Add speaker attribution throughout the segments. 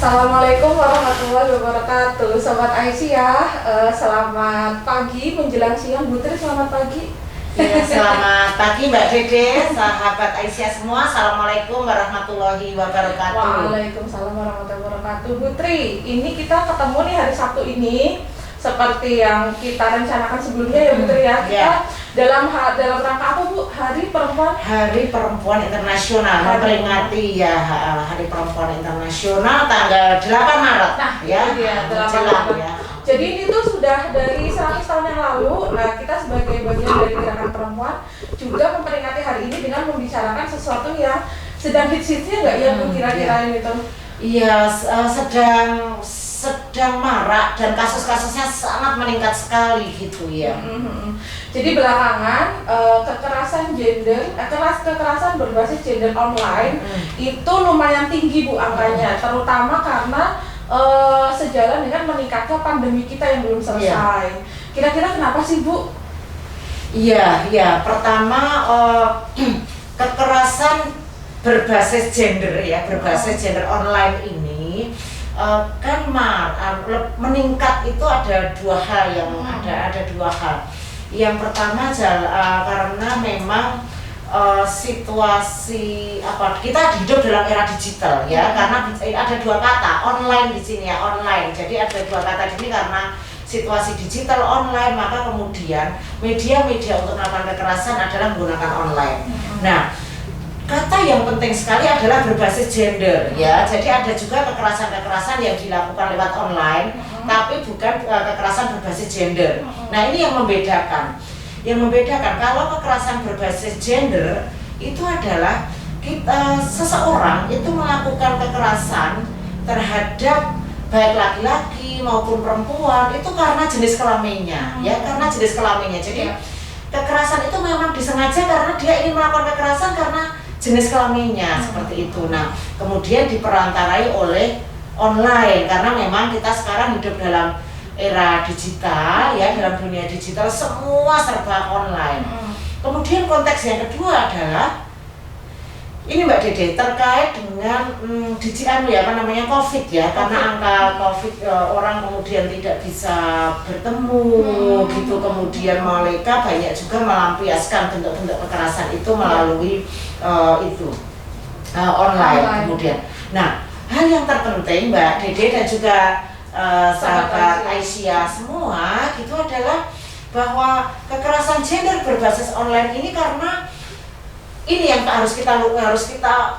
Speaker 1: Assalamualaikum warahmatullahi wabarakatuh. Sobat Aisyah, selamat pagi menjelang siang. Putri, selamat pagi.
Speaker 2: Ya, selamat pagi Mbak Dede, sahabat Aisyah semua. Assalamualaikum warahmatullahi wabarakatuh.
Speaker 1: Waalaikumsalam warahmatullahi wabarakatuh. Putri, ini kita ketemu nih hari Sabtu ini. Seperti yang kita rencanakan sebelumnya ya Putri ya. Kita dalam rangka apa Bu? Hari Perempuan?
Speaker 2: Hari Perempuan Internasional, memperingati ya Hari Perempuan Internasional tanggal 8 Maret.
Speaker 1: Nah,
Speaker 2: ya,
Speaker 1: dia 8
Speaker 2: jelang
Speaker 1: Maret.
Speaker 2: ya.
Speaker 1: Jadi ini tuh sudah dari 100 tahun yang lalu. Nah, kita sebagai bagian dari gerakan perempuan juga memperingati hari ini dengan membicarakan sesuatu yang sedang hits-hitsnya nggak ya Bu, kira-kira ini tuh?
Speaker 2: Iya, sedang marak dan kasus-kasusnya sangat meningkat sekali gitu ya.
Speaker 1: Jadi belakangan kekerasan berbasis gender online itu lumayan tinggi Bu angkanya, terutama karena sejalan dengan meningkatnya pandemi kita yang belum selesai. Kira-kira kenapa sih Bu?
Speaker 2: Iya. Pertama kekerasan berbasis gender ya, berbasis gender online ini kan meningkat itu ada dua hal yang ada dua hal. Yang pertama karena memang situasi kita hidup dalam era digital ya, karena ada dua kata online di sini ya, online. Jadi ada dua kata ini karena situasi digital online, maka kemudian media-media untuk melakukan kekerasan adalah menggunakan online. Nah, kata yang penting sekali adalah berbasis gender ya. Jadi ada juga kekerasan-kekerasan yang dilakukan lewat online, tapi bukan kekerasan berbasis gender. Nah, ini yang membedakan. Yang membedakan kalau kekerasan berbasis gender itu adalah seseorang itu melakukan kekerasan terhadap baik laki-laki maupun perempuan itu karena jenis kelaminnya ya, karena jenis kelaminnya. Jadi kekerasan itu memang disengaja karena dia ingin melakukan kekerasan karena jenis kelaminnya seperti itu. Nah, kemudian diperantarai oleh online karena memang kita sekarang hidup dalam era digital ya, dalam dunia digital semua serba online. Kemudian konteks yang kedua adalah ini Mbak Dede terkait dengan COVID ya, karena angka COVID orang kemudian tidak bisa bertemu gitu, kemudian mereka banyak juga melampiaskan bentuk-bentuk kekerasan itu melalui online kemudian. Nah, hal yang terpenting Mbak Dede dan juga sahabat Aisyah semua gitu adalah bahwa kekerasan gender berbasis online ini karena ini yang harus kita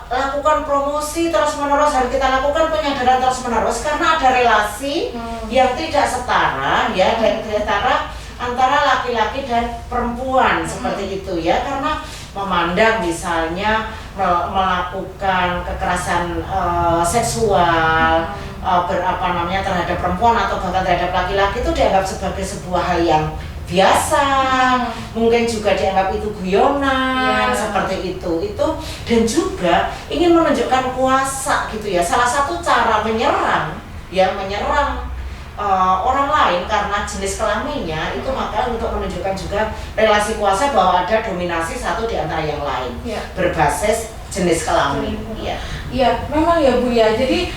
Speaker 2: lakukan promosi terus-menerus, harus kita lakukan penyadaran terus-menerus karena ada relasi yang tidak setara ya, dan setara antara laki-laki dan perempuan seperti itu ya, karena memandang misalnya melakukan kekerasan seksual terhadap perempuan atau bahkan terhadap laki-laki itu dianggap sebagai sebuah hal yang biasa, mungkin juga dianggap itu guyonan seperti itu dan juga ingin menunjukkan kuasa gitu ya. Salah satu cara menyerang orang lain karena jenis kelaminnya itu, maka untuk menunjukkan juga relasi kuasa bahwa ada dominasi satu di antara yang lain berbasis jenis kelamin.
Speaker 1: Iya, memang ya Bu ya. Jadi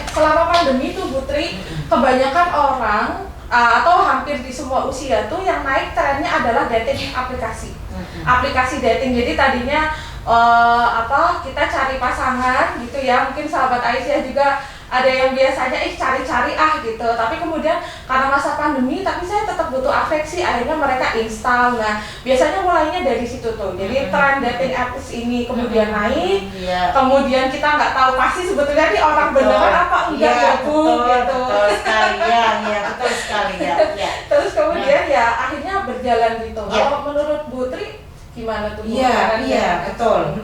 Speaker 1: selama pandemi itu Putri, kebanyakan orang atau hampir di semua usia tuh yang naik trennya adalah dating aplikasi. Aplikasi dating. Jadi tadinya kita cari pasangan gitu ya. Mungkin sahabat Aisyah juga ada yang biasanya cari-cari gitu. Tapi kemudian karena masa pandemi, tapi saya tetap butuh afeksi, akhirnya mereka install. Nah, biasanya mulainya dari situ tuh. Jadi tren dating apps ini kemudian naik. Kemudian kita nggak tahu pasti sebetulnya nih orang beneran apa enggak ya Bu gitu.
Speaker 2: Betul sekali ya.
Speaker 1: Terus kemudian akhirnya berjalan gitu. Kalau menurut Putri gimana tuh?
Speaker 2: Iya, betul.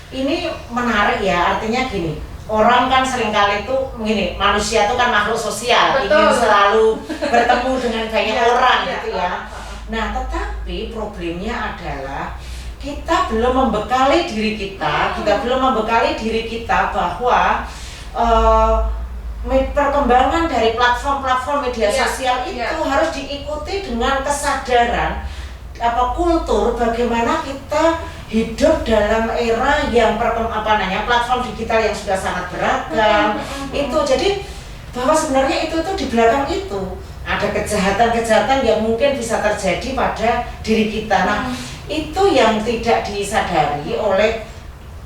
Speaker 2: Ini menarik ya, artinya gini. Orang kan seringkali itu begini, manusia itu kan makhluk sosial, ingin selalu bertemu dengan banyak orang gitu ya. Nah, tetapi problemnya adalah kita belum membekali diri kita, bahwa perkembangan dari platform-platform media sosial itu harus diikuti dengan kesadaran kultur bagaimana kita hidup dalam era yang platform digital yang sudah sangat beragam. Itu jadi bahwa sebenarnya itu di belakang itu ada kejahatan-kejahatan yang mungkin bisa terjadi pada diri kita. Nah, itu yang tidak disadari oleh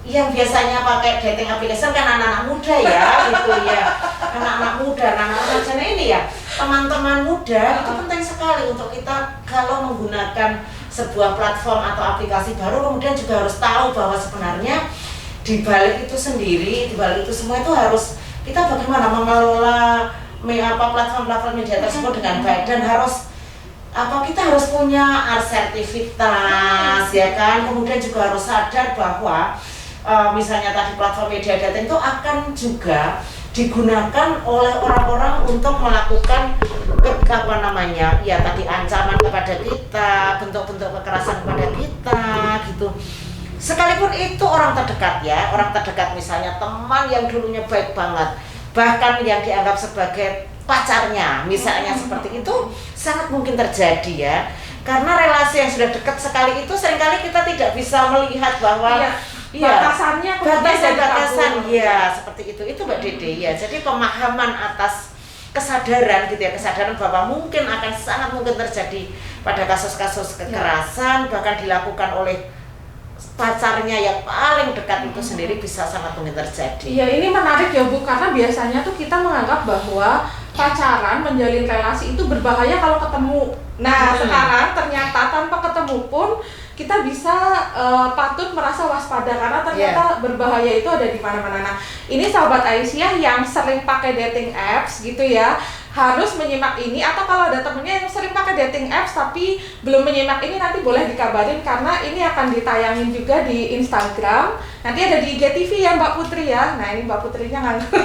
Speaker 2: yang biasanya pakai dating application kan anak-anak muda ya, gitu ya. Anak-anak muda, anak-anak remaja ini ya, teman-teman muda itu penting sekali untuk kita kalau menggunakan sebuah platform atau aplikasi baru, kemudian juga harus tahu bahwa sebenarnya di balik itu sendiri, di balik itu semua itu harus kita bagaimana mengelola platform-platform media tersebut dengan baik, dan kita harus punya asertivitas ya kan, kemudian juga harus sadar bahwa misalnya tadi platform media dating itu akan juga digunakan oleh orang-orang untuk melakukan ancaman kepada kita, bentuk-bentuk kekerasan kepada kita gitu. Sekalipun itu orang terdekat ya, orang terdekat misalnya teman yang dulunya baik banget, bahkan yang dianggap sebagai pacarnya misalnya seperti itu, sangat mungkin terjadi ya. Karena relasi yang sudah dekat sekali itu seringkali kita tidak bisa melihat bahwa
Speaker 1: batasan
Speaker 2: ya seperti itu Mbak Dede ya. Jadi pemahaman atas kesadaran gitu ya, kesadaran bahwa mungkin akan sangat mungkin terjadi pada kasus-kasus kekerasan bahkan dilakukan oleh pacarnya yang paling dekat itu sendiri bisa sangat mungkin terjadi.
Speaker 1: Iya, ini menarik ya Bu, karena biasanya tuh kita menganggap bahwa pacaran, menjalin relasi itu berbahaya kalau ketemu. Nah, sekarang ternyata tanpa ketemu pun kita bisa patut merasa waspada karena ternyata berbahaya itu ada di mana-mana. Nah, ini sahabat Aisyah yang sering pakai dating apps gitu ya, harus menyimak ini, atau kalau ada temennya yang sering pakai dating apps tapi belum menyimak ini, nanti boleh dikabarin karena ini akan ditayangin juga di Instagram. Nanti ada di IGTV ya Mbak Putri ya. Nah, ini Mbak Putrinya nganggur.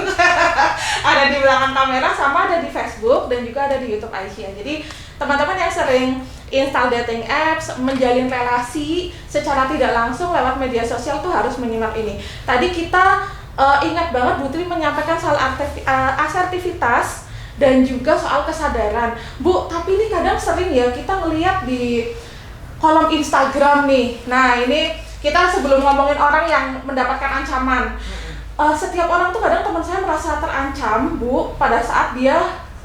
Speaker 1: Ada di belakang kamera, sama ada di Facebook dan juga ada di YouTube Aisyah. Jadi teman-teman yang sering install dating apps, menjalin relasi secara tidak langsung lewat media sosial tuh harus menyimak ini. Tadi kita ingat banget Bu Tri menyampaikan soal asertivitas dan juga soal kesadaran. Bu, tapi ini kadang sering ya kita ngelihat di kolom Instagram nih. Nah, ini kita sebelum ngomongin orang yang mendapatkan ancaman, setiap orang tuh kadang teman saya merasa terancam Bu pada saat dia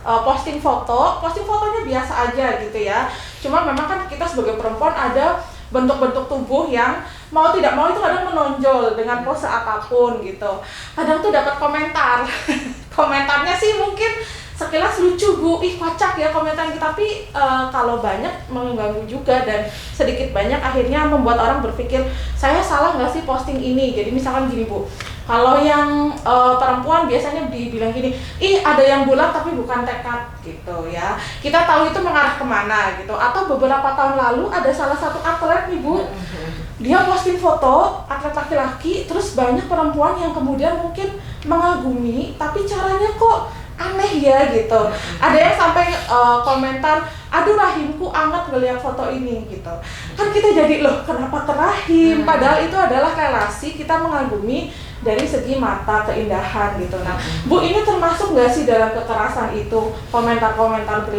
Speaker 1: posting fotonya biasa aja gitu ya. Cuma memang kan kita sebagai perempuan ada bentuk-bentuk tubuh yang mau tidak mau itu kadang menonjol dengan pose apapun gitu. Kadang tuh dapat komentar, komentarnya sih mungkin sekilas lucu Bu, ih kocak ya komentar gitu, tapi kalau banyak mengganggu juga dan sedikit banyak akhirnya membuat orang berpikir saya salah nggak sih posting ini. Jadi misalkan gini Bu, kalau yang perempuan biasanya dibilang gini, ih ada yang bulat tapi bukan tekad gitu ya. Kita tahu itu mengarah kemana gitu. Atau beberapa tahun lalu ada salah satu atlet nih Bu, dia posting foto atlet laki-laki, terus banyak perempuan yang kemudian mungkin mengagumi, tapi caranya kok aneh ya gitu. Ada yang sampai komentar, aduh rahimku anget ngeliat foto ini gitu. Kan kita jadi loh kenapa ke rahim? Padahal itu adalah relasi kita mengagumi dari segi mata, keindahan gitu. Nah, Bu, ini termasuk nggak sih dalam kekerasan itu komentar-komentar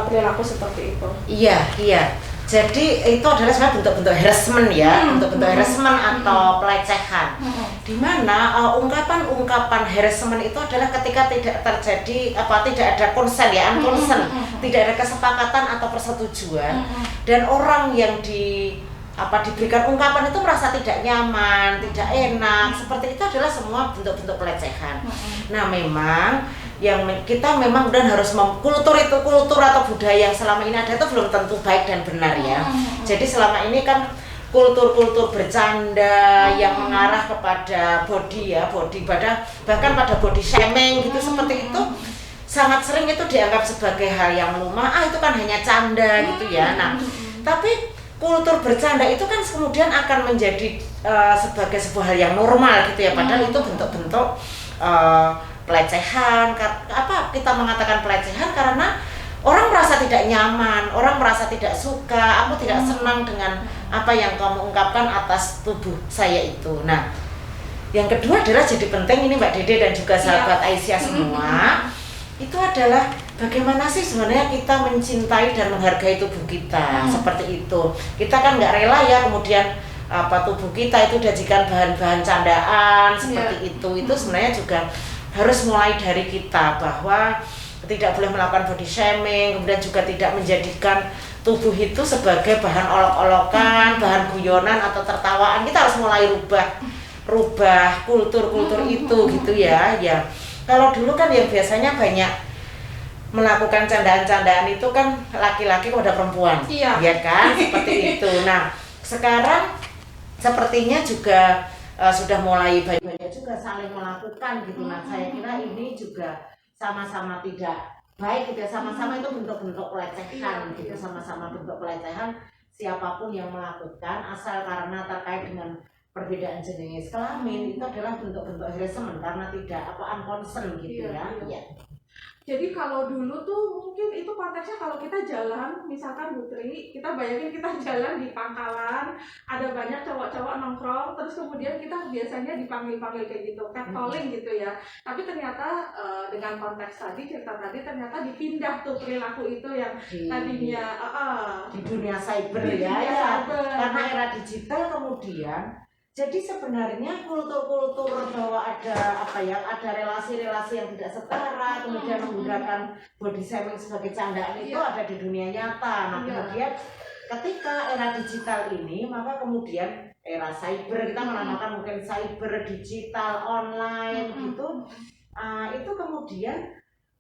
Speaker 1: perilaku seperti itu?
Speaker 2: Iya. Jadi itu adalah sebenarnya bentuk-bentuk harassment ya, bentuk-bentuk harassment atau pelecehan. Di mana ungkapan-ungkapan harassment itu adalah ketika tidak terjadi tidak ada konsen ya, unconsent, tidak ada kesepakatan atau persetujuan, dan orang yang diberikan ungkapan itu merasa tidak nyaman, tidak enak, seperti itu adalah semua bentuk-bentuk pelecehan. Nah, memang yang kita memang dan harus kultur atau budaya yang selama ini ada itu belum tentu baik dan benar ya. Jadi selama ini kan kultur bercanda yang mengarah kepada body bahkan pada body shaming gitu, seperti itu sangat sering itu dianggap sebagai hal yang lumrah, itu kan hanya canda gitu ya. Nah, tapi kultur bercanda itu kan kemudian akan menjadi sebagai sebuah hal yang normal gitu ya, padahal itu bentuk-bentuk pelecehan. Kita mengatakan pelecehan karena orang merasa tidak nyaman, orang merasa tidak suka, aku tidak senang dengan apa yang kamu ungkapkan atas tubuh saya itu. Nah, yang kedua adalah jadi penting ini Mbak Dede dan juga sahabat Aisyah semua, itu adalah bagaimana sih sebenarnya kita mencintai dan menghargai tubuh kita seperti itu. Kita kan nggak rela ya kemudian tubuh kita itu dijadikan bahan-bahan candaan seperti itu sebenarnya juga harus mulai dari kita, bahwa tidak boleh melakukan body shaming, kemudian juga tidak menjadikan tubuh itu sebagai bahan olok-olokan, bahan guyonan atau tertawaan. Kita harus mulai rubah kultur itu gitu ya. Ya kalau dulu kan yang biasanya banyak melakukan candaan-candaan itu kan laki-laki kepada perempuan, ya kan, seperti itu. Nah sekarang sepertinya juga sudah mulai banyak juga saling melakukan gitu. Nah saya kira ini juga sama-sama tidak baik gitu ya, sama-sama itu bentuk-bentuk pelecehan gitu, sama-sama bentuk pelecehan siapapun yang melakukan, asal karena terkait dengan perbedaan jenis kelamin itu adalah bentuk-bentuk harassment karena tidak unconcern gitu ya.
Speaker 1: Jadi kalau dulu tuh mungkin itu konteksnya kalau kita jalan, misalkan Putri, kita bayangin kita jalan di pangkalan, ada banyak cowok-cowok nongkrong, terus kemudian kita biasanya dipanggil-panggil kayak gitu, catcalling gitu ya. Tapi ternyata dengan konteks tadi, cerita tadi, ternyata dipindah tuh perilaku itu yang tadinya
Speaker 2: di dunia cyber ya. Karena era digital kemudian jadi sebenarnya kultur-kultur bahwa ada ada relasi-relasi yang tidak setara, kemudian menggunakan body shaming sebagai candaan itu ada di dunia nyata. Nah kemudian ketika era digital ini, maka kemudian era cyber, kita menamakan mungkin cyber, digital, online gitu, itu kemudian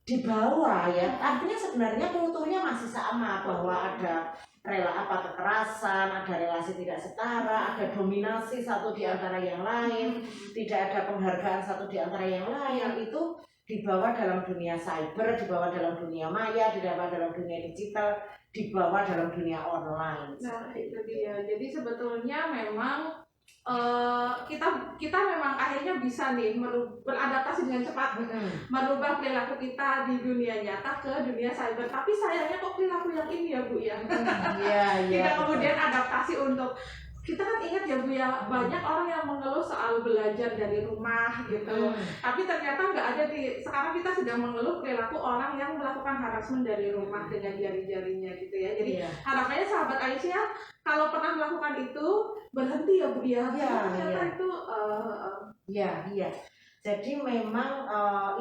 Speaker 2: dibawa ya. Artinya sebenarnya kulturnya masih sama, bahwa ada kekerasan, ada relasi tidak setara, ada dominasi satu di antara yang lain, tidak ada penghargaan satu di antara yang lain. Itu dibawa dalam dunia cyber, dibawa dalam dunia maya, dibawa dalam dunia digital, dibawa dalam dunia online.
Speaker 1: Nah itu dia. Jadi sebetulnya memang kita memang akhirnya bisa nih beradaptasi dengan cepat, merubah perilaku kita di dunia nyata ke dunia cyber. Tapi sayangnya kok perilaku yang ini ya Bu ya, tidak kemudian adaptasi untuk kita kan ingat ya Bu ya, banyak orang yang mengeluh soal belajar dari rumah gitu. Tapi ternyata nggak ada sekarang kita sedang mengeluh perilaku orang yang melakukan harassment dari rumah dengan jari-jarinya gitu ya. Jadi harapannya sahabat Aisyah kalau pernah melakukan itu berhenti ya Bu ya. Ternyata itu
Speaker 2: Jadi memang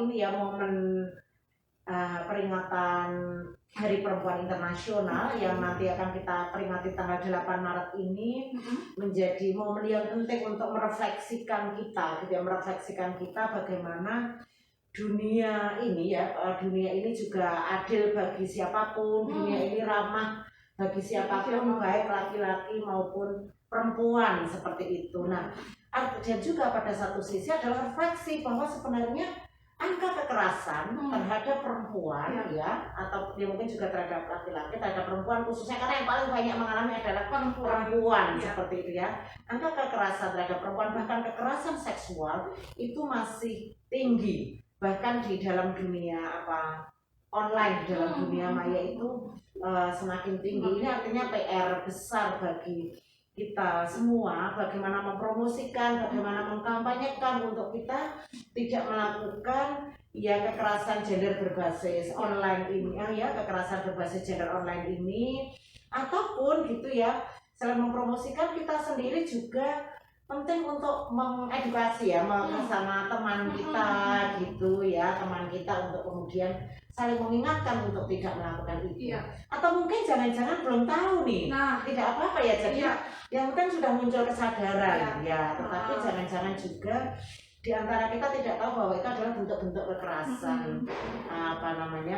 Speaker 2: ini ya momen peringatan Hari Perempuan Internasional yang nanti akan kita peringati tanggal 8 Maret ini menjadi momen yang penting untuk merefleksikan kita, gitu ya, merefleksikan kita bagaimana dunia ini juga adil bagi siapapun, dunia ini ramah bagi siapapun, baik laki-laki maupun perempuan seperti itu. Nah, dan juga pada satu sisi adalah refleksi bahwa sebenarnya angka kekerasan terhadap perempuan atau mungkin juga terhadap laki-laki, terhadap perempuan khususnya, karena yang paling banyak mengalami adalah perempuan seperti itu ya. Angka kekerasan terhadap perempuan, bahkan kekerasan seksual itu masih tinggi, bahkan di dalam dunia online, di dalam dunia maya itu semakin tinggi. Ini artinya PR besar bagi kita semua, bagaimana mempromosikan, bagaimana mengkampanyekan untuk kita tidak melakukan kekerasan gender berbasis online ini, kekerasan berbasis gender online ini, ataupun gitu ya. Selain mempromosikan, kita sendiri juga penting untuk mengedukasi sama teman kita gitu ya, teman kita untuk kemudian saling mengingatkan untuk tidak melakukan itu. Atau mungkin jangan-jangan belum tahu nih, tidak apa-apa ya, jadi yang penting sudah muncul kesadaran tetapi jangan-jangan juga di antara kita tidak tahu bahwa itu adalah bentuk-bentuk kekerasan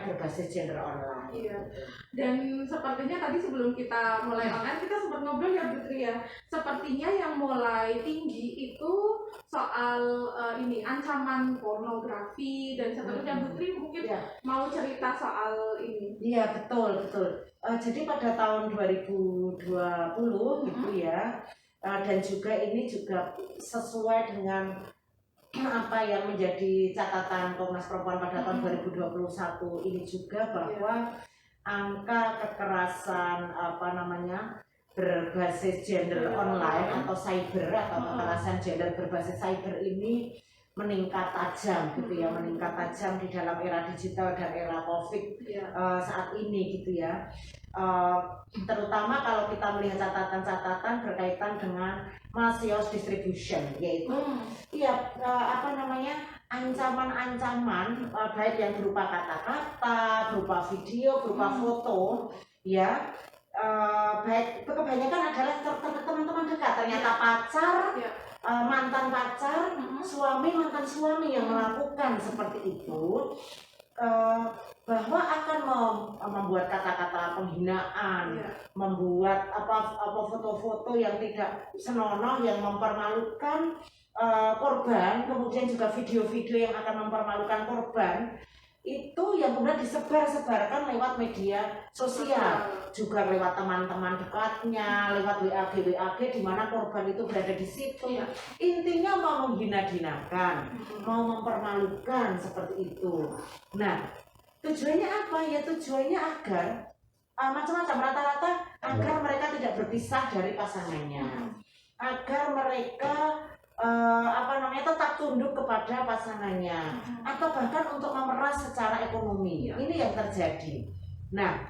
Speaker 2: berbasis gender online.
Speaker 1: Dan sepertinya tadi sebelum kita mulai online kita sempat ngobrol ya Putri ya, sepertinya yang mulai tinggi itu soal ancaman pornografi dan seterusnya. Putri mungkin mau cerita soal ini.
Speaker 2: Iya betul. Jadi pada tahun 2020 gitu ya, dan juga ini juga sesuai dengan apa yang menjadi catatan Komnas Perempuan pada tahun 2021 ini juga, bahwa angka kekerasan berbasis gender online atau cyber atau kekerasan gender berbasis cyber ini meningkat tajam gitu ya, meningkat tajam di dalam era digital dan era COVID saat ini gitu ya. Terutama kalau kita melihat catatan-catatan berkaitan dengan malicious distribution, yaitu ancaman-ancaman baik yang berupa kata-kata, berupa video, berupa foto ya. Baik itu kebanyakan adalah teman-teman dekat, ternyata pacar, mantan pacar, suami, mantan suami yang melakukan seperti itu, bahwa akan membuat kata-kata penghinaan, membuat foto-foto yang tidak senonoh, yang mempermalukan korban, kemudian juga video-video yang akan mempermalukan korban, itu yang kemudian disebar-sebarkan lewat media sosial, juga lewat teman-teman dekatnya, lewat WAG di mana korban itu berada di situ. Intinya mau menghina-hinakan, mau mempermalukan seperti itu. Nah, tujuannya apa? Ya tujuannya agar macam-macam, rata-rata agar mereka tidak berpisah dari pasangannya, agar mereka tetap tunduk kepada pasangannya, atau bahkan untuk memeras secara ekonomi. Ini yang terjadi. Nah,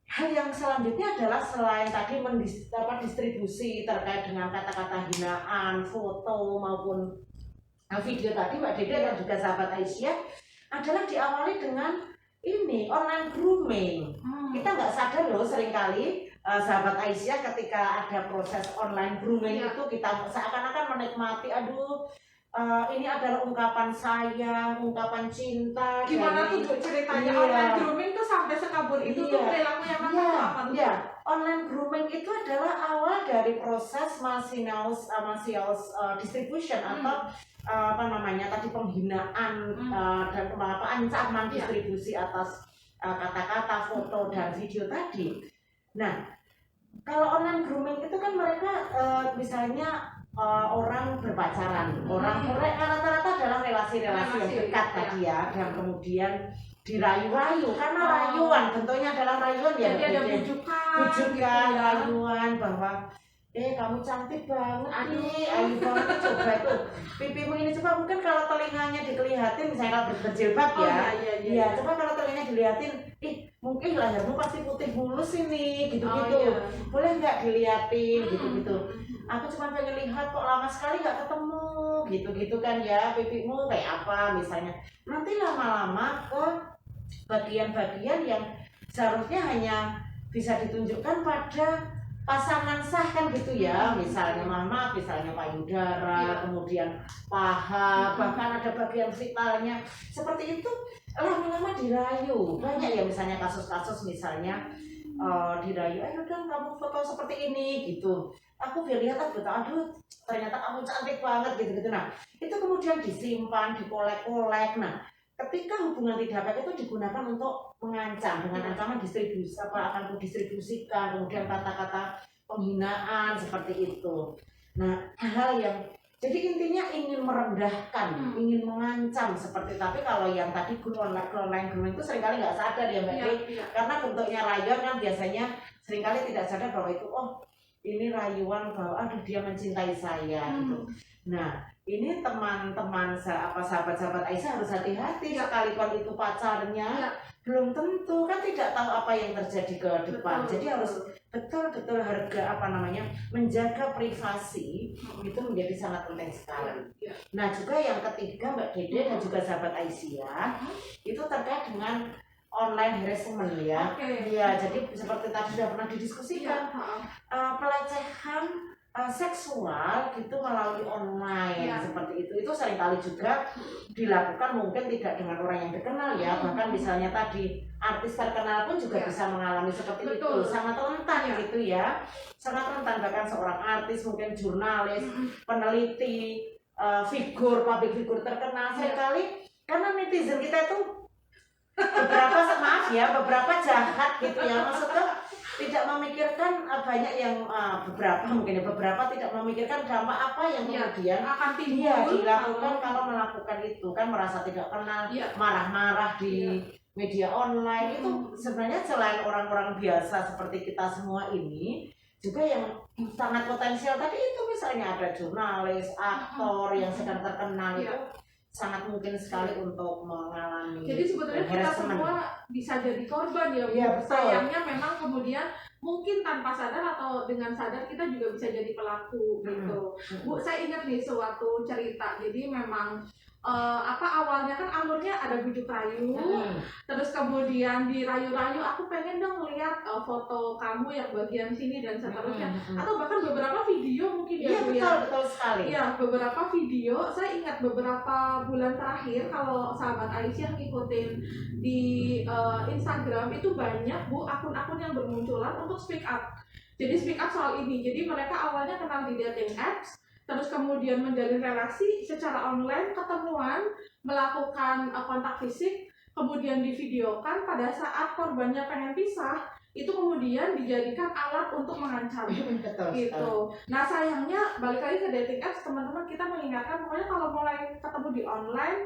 Speaker 2: hal yang selanjutnya adalah selain tadi distribusi terkait dengan kata-kata hinaan, foto maupun video tadi Mbak Dede dan juga sahabat Aisyah, adalah diawali dengan ini online grooming. Kita nggak sadar loh seringkali sahabat Aisyah ketika ada proses online grooming itu kita seakan-akan menikmati, ini adalah ungkapan sayang, ungkapan cinta.
Speaker 1: Gimana tuh ceritanya online grooming tuh sampai sekabur itu tuh perilaku yang apa tuh?
Speaker 2: Online grooming itu adalah awal dari proses malicious distribution atau penghinaan dan ancaman distribusi atas kata-kata, foto dan video tadi. Nah, kalau online grooming itu kan mereka misalnya orang berpacaran, mereka rata-rata adalah relasi-relasi yang dekat tadi ya, dan kemudian dirayu-rayu, karena rayuan bentuknya adalah rayuan ya,
Speaker 1: jadi ada bujukan,
Speaker 2: rayuan bahwa kamu cantik banget nih, ayo banget coba tuh pipimu ini, coba mungkin kalau telinganya dikelihatin, misalnya kalau berjilbab coba kalau telinganya dilihatin, mungkin lehermu pasti putih mulus ini, gitu-gitu, boleh nggak dilihatin, gitu-gitu. Aku cuma pengen lihat kok lama sekali nggak ketemu, gitu-gitu kan ya, pipimu kayak apa misalnya. Nanti lama-lama ke bagian-bagian yang seharusnya hanya bisa ditunjukkan pada pasangan sah kan gitu ya, misalnya mama, misalnya payudara, kemudian paha, bahkan ada bagian vitalnya seperti itu, lama-lama dirayu. Banyak ya misalnya kasus-kasus misalnya dirayu, ayo dong kamu foto seperti ini gitu, aku biar lihat ternyata kamu cantik banget gitu-gitu. Nah, itu kemudian disimpan, dikolek-kolek. Nah, ketika hubungan tidak baik itu digunakan untuk mengancam dengan ancaman distribusi, akan kudistribusikan, kemudian kata-kata penghinaan seperti itu. Nah, hal yang jadi intinya ingin merendahkan, ingin mengancam seperti. Tapi kalau yang tadi online grooming itu seringkali nggak sadar ya Mbak Dede, karena bentuknya rayuan kan biasanya seringkali tidak sadar bahwa itu ini rayuan bahwa dia mencintai saya gitu. Nah, ini teman-teman sahabat-sahabat Aisyah harus hati-hati, sekalipun itu pacarnya belum tentu, kan tidak tahu apa yang terjadi ke depan. Jadi harus betul-betul menjaga privasi itu menjadi sangat penting sekali. Nah, juga yang ketiga Mbak Dede dan juga sahabat Aisyah itu terkait dengan online harassment ya. Jadi seperti tadi sudah pernah didiskusikan, pelecehan seksual itu melalui online seperti itu seringkali juga dilakukan, mungkin tidak dengan orang yang dikenal ya, bahkan misalnya tadi artis terkenal pun juga bisa mengalami seperti itu, sangat rentan gitu ya, sangat rentan. Bahkan seorang artis, mungkin jurnalis, peneliti, public figure terkenal, seringkali karena netizen kita itu beberapa jahat gitu ya, maksudnya tidak memikirkan banyak yang beberapa tidak memikirkan dampak apa yang kemudian
Speaker 1: akan
Speaker 2: dilakukan kalau melakukan itu, kan merasa tidak kenal, marah-marah di media online. Itu sebenarnya selain orang-orang biasa seperti kita semua ini juga yang sangat potensial tadi itu, misalnya ada jurnalis, aktor yang sedang terkenal itu sangat mungkin sekali untuk mengalami.
Speaker 1: Jadi sebetulnya kita semua bisa jadi korban ya, Bu. Sayangnya memang kemudian mungkin tanpa sadar atau dengan sadar kita juga bisa jadi pelaku gitu. Bu, saya ingat nih suatu cerita. Jadi memang awalnya kan alurnya ada bujuk rayu, terus kemudian dirayu-rayu, aku pengen dong lihat foto kamu yang bagian sini dan seterusnya, atau bahkan beberapa video mungkin ya, Bu ya.
Speaker 2: Betul sekali.
Speaker 1: Ya, beberapa video, saya ingat beberapa bulan terakhir kalau sahabat Aisyah ngikutin di Instagram itu banyak, Bu, akun-akun yang bermunculan untuk speak up. Jadi speak up soal ini. Jadi mereka awalnya kenal di dating apps, terus kemudian menjalin relasi secara online, ketemuan, melakukan kontak fisik, kemudian divideokan. Pada saat korbannya pengen pisah, itu kemudian dijadikan alat untuk mengancam.
Speaker 2: Betul,
Speaker 1: gitu. Nah sayangnya balik lagi ke dating apps, teman-teman kita mengingatkan pokoknya kalau mulai ketemu di online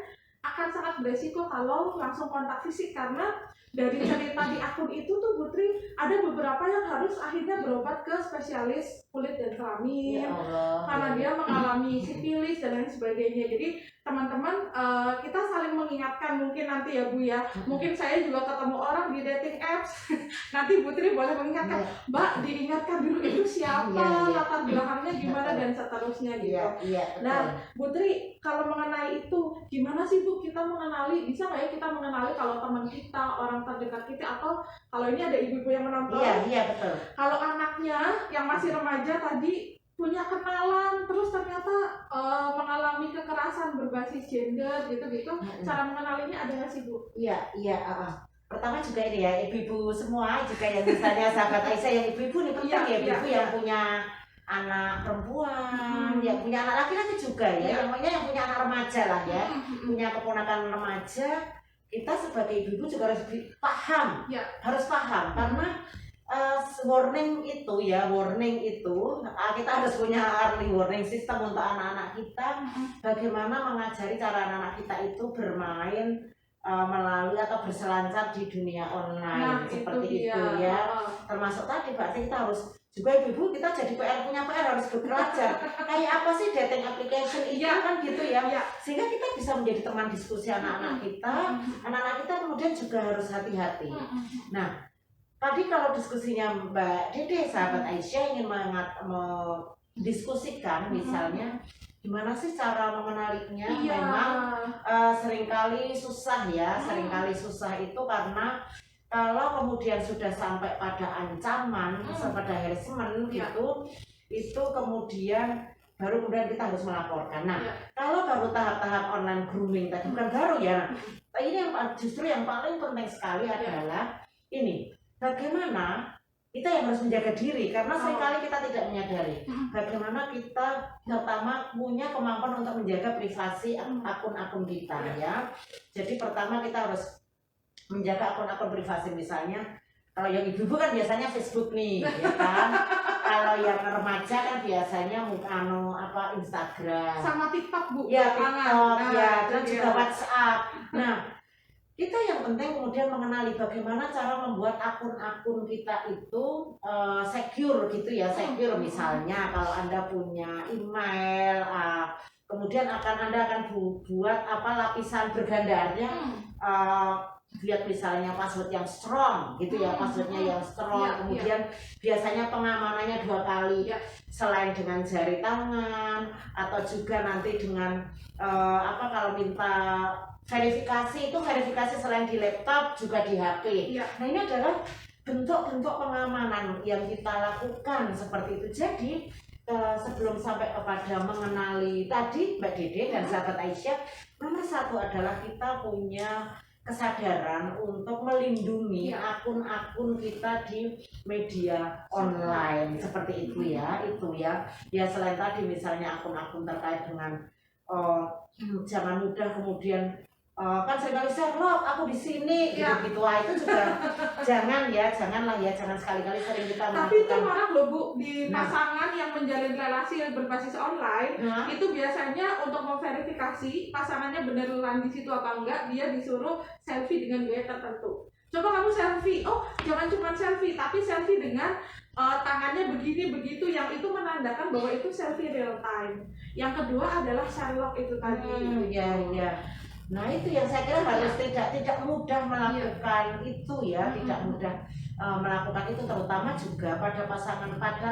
Speaker 1: akan sangat beresiko kalau langsung kontak fisik, karena dari cerita di akun itu tuh Putri ada beberapa yang harus akhirnya berobat ke spesialis kulit dan kelamin karena dia mengalami sifilis dan lain sebagainya. Jadi teman-teman kita saling mengingatkan mungkin nanti ya Bu ya, mungkin saya juga ketemu orang di dating apps nanti Putri boleh mengingatkan, Mbak diingatkan dulu itu siapa, latar belakangnya gimana dan seterusnya gitu. Nah Putri, kalau mengenai itu gimana sih Bu kita mengenali, bisa nggak ya kita mengenali kalau teman kita, orang terdekat kita, atau kalau ini ada ibu-ibu yang menonton,
Speaker 2: betul.
Speaker 1: kalau anaknya yang masih remaja tadi punya kenalan terus ternyata mengalami kekerasan berbasis gender gitu-gitu, cara mengenalinya ada nggak sih Bu?
Speaker 2: Pertama juga ini ya, ibu-ibu semua juga yang misalnya sahabat Aisyah yang ibu-ibu nih penting ya, ibu-ibu yang punya anak perempuan, yang punya anak laki-laki juga ya, yang punya anak remaja lah ya, punya keponakan remaja. Kita sebagai ibu-ibu juga harus paham, harus paham karena warning itu kita harus punya early warning system untuk anak-anak kita, bagaimana mengajari cara anak-anak kita itu bermain melalui atau berselancar di dunia online seperti itu ya. Termasuk tadi berarti kita harus juga ibu-ibu kita jadi punya PR harus belajar kayak apa sih dating application itu kan gitu ya, sehingga kita bisa menjadi teman diskusi anak-anak kita. Anak-anak kita kemudian juga harus hati-hati. Nah tadi kalau diskusinya Mbak Dede, sahabat Aisyah ingin mendiskusikan misalnya gimana sih cara mengenalinya, memang seringkali susah ya, seringkali susah itu karena kalau kemudian sudah sampai pada ancaman, pada harassment gitu, itu kemudian baru kemudian kita harus melaporkan. Nah, kalau baru tahap-tahap online grooming tadi bukan baru ya. Nah, ini yang justru yang paling penting sekali adalah ini, bagaimana kita yang harus menjaga diri, karena seringkali kita tidak menyadari bagaimana kita pertama punya kemampuan untuk menjaga privasi akun-akun kita ya. Jadi pertama kita harus menjaga akun-akun privasi, misalnya kalau yang ibu-ibu kan biasanya Facebook nih ya kan. Kalau yang remaja kan biasanya Instagram
Speaker 1: sama TikTok Bu,
Speaker 2: TikTok dan juga WhatsApp. Nah kita yang penting kemudian mengenali bagaimana cara membuat akun-akun kita itu secure gitu ya, secure. Misalnya kalau Anda punya email, kemudian Anda akan buat lapisan bergandarnya, lihat misalnya password yang strong gitu ya, passwordnya yang strong, kemudian biasanya pengamanannya 2 kali, selain dengan jari tangan atau juga nanti dengan kalau minta verifikasi itu verifikasi selain di laptop juga di HP. Nah ini adalah bentuk-bentuk pengamanan yang kita lakukan seperti itu. Jadi sebelum sampai kepada mengenali tadi Mbak Dede dan sahabat Aisyah, nomor 1 adalah kita punya kesadaran untuk melindungi akun-akun kita di media online seperti itu ya, ya selain tadi misalnya akun-akun terkait dengan jangan mudah kemudian kan seringkali Sherlock aku di sini gitu-gitu, itu juga janganlah ya, jangan sekali-kali sering kita melakukan.
Speaker 1: Tapi itu malah loh Bu, di pasangan yang menjalin relasi yang berbasis online itu biasanya untuk memverifikasi pasangannya beneran di situ apa enggak, dia disuruh selfie dengan gaya tertentu. Coba kamu selfie, oh jangan cuma selfie, tapi selfie dengan tangannya begini begitu, yang itu menandakan bahwa itu selfie real time. Yang kedua adalah Sherlock itu tadi.
Speaker 2: Iya. Nah itu yang saya kira harus tidak mudah melakukan itu ya, tidak mudah melakukan itu, terutama juga pada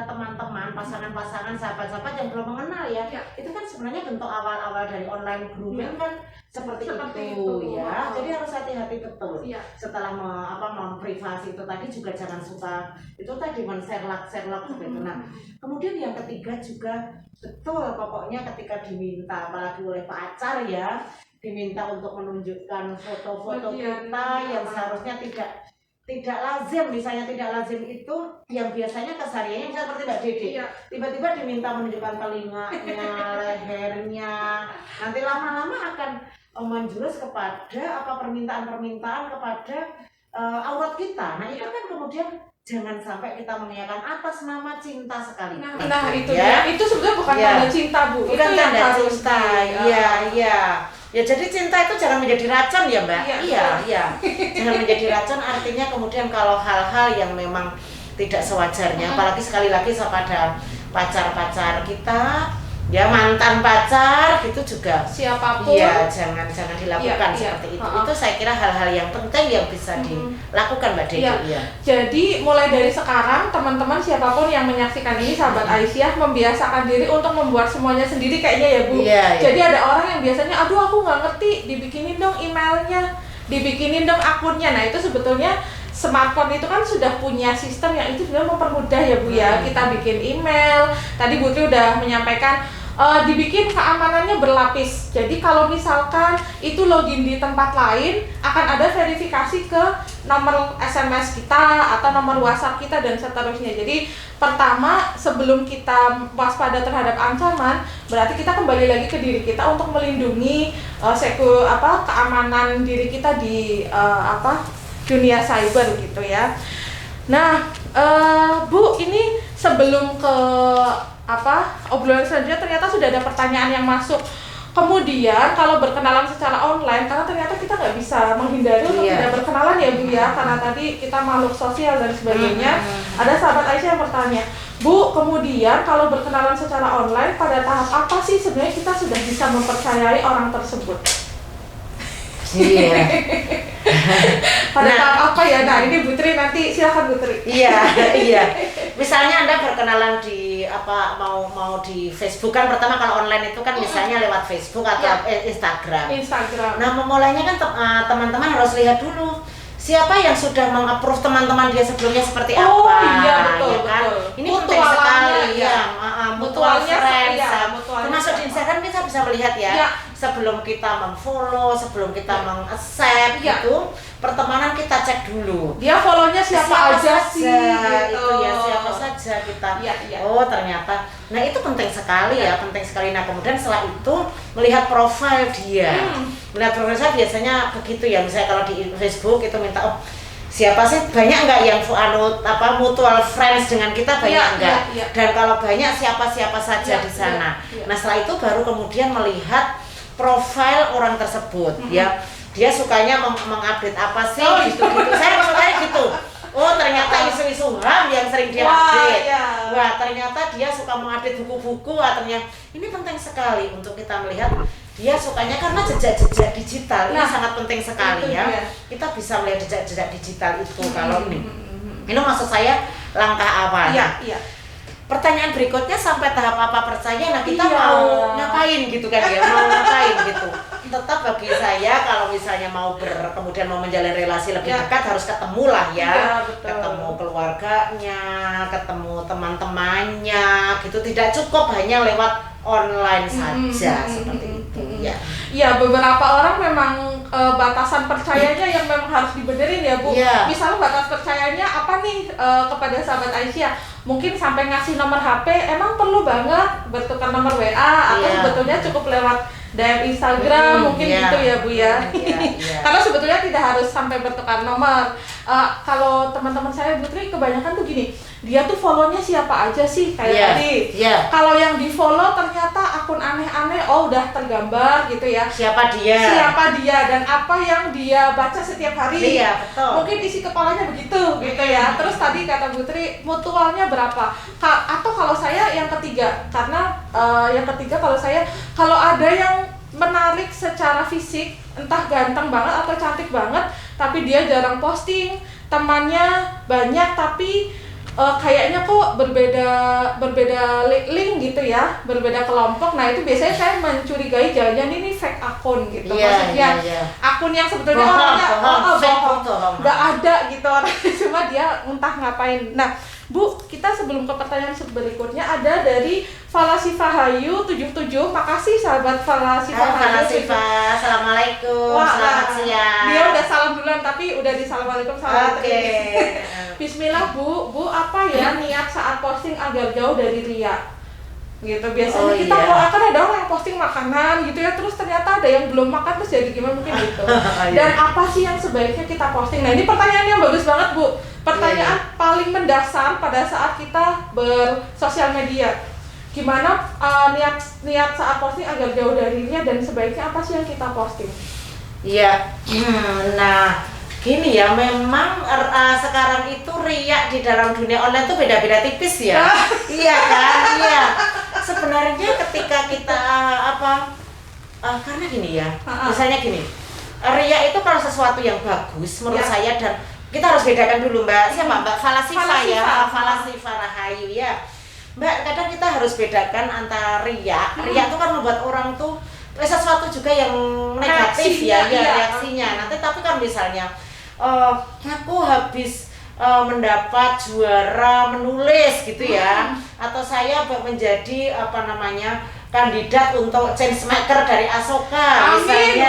Speaker 2: teman-teman, pasangan-pasangan, sahabat-sahabat yang belum mengenal ya. Itu kan sebenarnya bentuk awal-awal dari online grooming kan seperti itu ya. Jadi harus hati-hati betul. Setelah memprivasi itu tadi juga jangan suka itu tadi men-Sherlock seperti itu. Nah, kemudian yang ketiga juga betul, pokoknya ketika diminta, apalagi oleh pacar ya, diminta untuk menunjukkan foto-foto kita yang seharusnya tidak lazim, misalnya tidak lazim itu yang biasanya kesehariannya seperti Mbak Dede, tiba-tiba diminta menunjukkan telinganya, lehernya, nanti lama-lama akan menjurus kepada permintaan-permintaan kepada aurat kita. Nah itu kan kemudian jangan sampai kita mengiyakan atas nama cinta sekali.
Speaker 1: Nah itu ya, itu sebetulnya bukan tanda cinta, Bu.
Speaker 2: Bukan
Speaker 1: itu
Speaker 2: tanda
Speaker 1: yang
Speaker 2: cinta. Iya. Ya jadi cinta itu jangan menjadi racun ya Mbak. Iya. Jangan menjadi racun, artinya kemudian kalau hal-hal yang memang tidak sewajarnya, apalagi sekali lagi pada pacar-pacar kita, ya mantan pacar gitu juga.
Speaker 1: Siapapun.
Speaker 2: Iya, jangan dilakukan seperti itu. Itu saya kira hal-hal yang penting yang bisa dilakukan Mbak Dede.
Speaker 1: Jadi mulai dari sekarang teman-teman siapapun yang menyaksikan ini, sahabat Aisyah, membiasakan diri untuk membuat semuanya sendiri kayaknya ya Bu. Jadi ada orang yang biasanya, aduh aku nggak ngerti, dibikinin dong emailnya, dibikinin dong akunnya. Nah itu sebetulnya smartphone itu kan sudah punya sistem yang itu sebenarnya mempermudah ya Bu ya. Kita bikin email, tadi Bu Tri udah menyampaikan dibikin keamanannya berlapis. Jadi kalau misalkan itu login di tempat lain, akan ada verifikasi ke nomor SMS kita atau nomor WhatsApp kita dan seterusnya. Jadi pertama, sebelum kita waspada terhadap ancaman, berarti kita kembali lagi ke diri kita untuk melindungi keamanan diri kita di dunia cyber gitu ya. Nah, Bu, ini sebelum ke obrolan selanjutnya, ternyata sudah ada pertanyaan yang masuk. Kemudian kalau berkenalan secara online, karena ternyata kita nggak bisa menghindari untuk tidak berkenalan ya Bu ya, karena tadi kita makhluk sosial dan sebagainya. Ada sahabat Aisyah yang bertanya, Bu, kemudian kalau berkenalan secara online, pada tahap apa sih sebenarnya kita sudah bisa mempercayai orang tersebut? Pada tahap apa ya? Nah ini Bu Tri, nanti silakan Bu Tri.
Speaker 2: Iya. Misalnya Anda berkenalan di mau di Facebook kan, pertama kalau online itu kan misalnya lewat Facebook atau Instagram. Nah memulainya kan teman-teman harus lihat dulu siapa yang sudah meng-approve teman-teman dia sebelumnya seperti apa.
Speaker 1: Iya betul.
Speaker 2: Ini penting sekali mutual friends. Termasuk di Instagram kita bisa melihat sebelum kita meng-follow, sebelum kita meng-accept gitu, pertemanan kita cek dulu.
Speaker 1: Dia follow-nya siapa aja sih gitu.
Speaker 2: Itu ya, siapa saja kita. Oh, ternyata. Nah, itu penting sekali ya, penting sekali. Nah, kemudian setelah itu melihat profil dia. Melihat profil saya biasanya begitu ya, misalnya kalau di Facebook itu minta siapa sih, banyak nggak yang mutual friends dengan kita, banyak nggak? Dan kalau banyak siapa-siapa saja di sana. Nah, setelah itu baru kemudian melihat profil orang tersebut ya. Dia sukanya mengupdate apa sih gitu. Saya maksudnya gitu. Oh, ternyata isu-isu HAM yang sering dia update. Wah, ternyata dia suka mengupdate buku-buku, ternyata ini penting sekali untuk kita melihat dia sukanya, karena jejak-jejak digital ini sangat penting sekali ya. Kita bisa melihat jejak-jejak digital itu kalau ini. Ini maksud saya langkah awal. Pertanyaan berikutnya, sampai tahap apa percaya, nah kita mau ngapain gitu kan ya, mau ngapain gitu. Tetap bagi saya kalau misalnya kemudian mau menjalin relasi lebih dekat, harus ketemu lah ya, ketemu keluarganya, ketemu teman-temannya gitu, tidak cukup hanya lewat online saja seperti itu ya.
Speaker 1: Ya, beberapa orang memang batasan percayanya yang memang harus dibenerin ya Bu. Misalnya batas percayanya apa nih kepada sahabat Aisyah? Mungkin sampai ngasih nomor HP, emang perlu banget bertukar nomor WA atau sebetulnya cukup lewat DM Instagram, mungkin gitu ya Bu ya. Karena sebetulnya tidak harus sampai bertukar nomor. Kalau teman-teman saya Putri kebanyakan tuh gini, dia tuh follow-nya siapa aja sih kayak
Speaker 2: Iya,
Speaker 1: tadi.
Speaker 2: iya.
Speaker 1: Kalau yang di follow ternyata akun aneh-aneh, oh udah tergambar gitu ya.
Speaker 2: Siapa dia?
Speaker 1: Siapa dia dan apa yang dia baca setiap hari.
Speaker 2: Iya, betul.
Speaker 1: Mungkin isi kepalanya begitu gitu ya. Terus tadi kata Putri mutualnya berapa? Atau kalau saya yang ketiga, karena yang ketiga kalau ada yang menarik secara fisik, entah ganteng banget atau cantik banget, tapi dia jarang posting, temannya banyak tapi kayaknya kok berbeda link gitu ya, berbeda kelompok. Nah itu biasanya saya mencurigai jangan-jangan ini fake akun gitu. Maksudnya akun yang sebetulnya orangnya bohong, nggak ada gitu orangnya, cuma dia entah ngapain. Nah Bu, kita sebelum ke pertanyaan berikutnya ada dari Falasifa Hayu 77. Makasih sahabat Falasifa Hayu.
Speaker 2: Falasifa, assalamualaikum. Selamat siang.
Speaker 1: Dia udah salam duluan tapi udah disalamualaikum sama
Speaker 2: Oke.
Speaker 1: Bismillah Bu, apa ya niat saat posting agar jauh dari riya? Gitu biasanya kita kalau akan ada orang yang posting makanan gitu ya, terus ternyata ada yang belum makan terus jadi gimana mungkin gitu. Dan apa sih yang sebaiknya kita posting? Nah ini pertanyaan yang bagus banget Bu, pertanyaan paling mendasar pada saat kita bersosial media. Gimana niat saat posting agar jauh dari riya dan sebaiknya apa sih yang kita posting?
Speaker 2: Iya, nah gini ya, memang sekarang itu riya di dalam dunia online tuh beda-beda tipis ya. Iya kan, iya. Sebenarnya ketika kita karena gini ya, misalnya gini, riya itu kalau sesuatu yang bagus menurut saya, dan kita harus bedakan dulu Mbak, siapa Mbak Falasifa ya, Falasifa Rahayu ya. Mbak, kadang kita harus bedakan antara riya. Riya itu kan membuat orang tuh sesuatu juga yang negatif reaksinya. Nanti tapi kan misalnya aku habis mendapat juara menulis gitu ya, atau saya menjadi kandidat untuk change maker dari Asoka misalnya.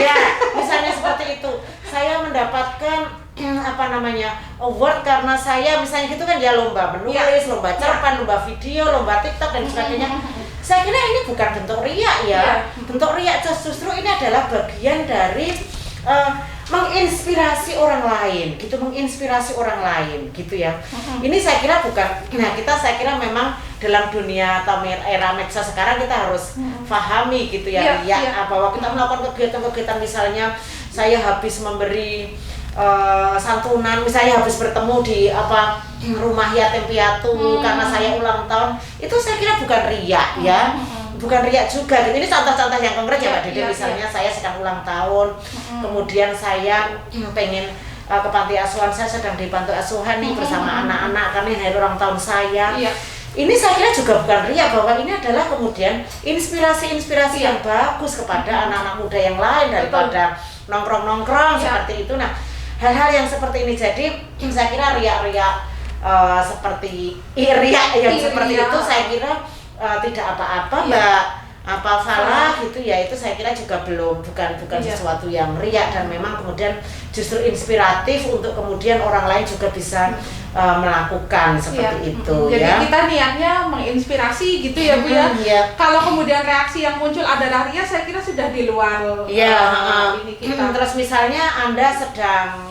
Speaker 2: Ya, misalnya seperti itu. Saya mendapatkan award karena saya misalnya gitu kan ya, lomba menulis, lomba cerpen, lomba video, lomba TikTok dan sebagainya. Saya kira ini bukan bentuk riya ya. Bentuk riya justru ini adalah bagian dari menginspirasi orang lain gitu ya. Ini saya kira bukan. Nah, saya kira memang dalam dunia atau era medsos sekarang kita harus pahami gitu ya, bahwa kita melakukan kegiatan-kegiatan, misalnya saya habis memberi santunan, misalnya habis bertemu di rumah yatim piatu karena saya ulang tahun, itu saya kira bukan riya ya. Bukan riya juga gitu. Ini contoh-contoh yang konkret ya Mbak Dede. Misalnya saya sedang ulang tahun, kemudian saya pengen ke panti asuhan, saya sedang di panti asuhan nih bersama anak-anak karena hari ulang tahun saya. Ini saya kira juga bukan riya, bahwa ini adalah kemudian inspirasi yang bagus kepada anak-anak muda yang lain daripada nongkrong-nongkrong seperti itu. Nah, hal-hal yang seperti ini, jadi saya kira riya-riya seperti seperti itu saya kira tidak apa-apa Mbak Falah gitu ya. Itu saya kira juga bukan sesuatu yang riya, dan memang kemudian justru inspiratif untuk kemudian orang lain juga bisa melakukan seperti itu.
Speaker 1: Jadi kita niatnya menginspirasi gitu ya Bu ya. Kalau kemudian reaksi yang muncul adalah riya, saya kira sudah di luar ini kita.
Speaker 2: Terus misalnya Anda sedang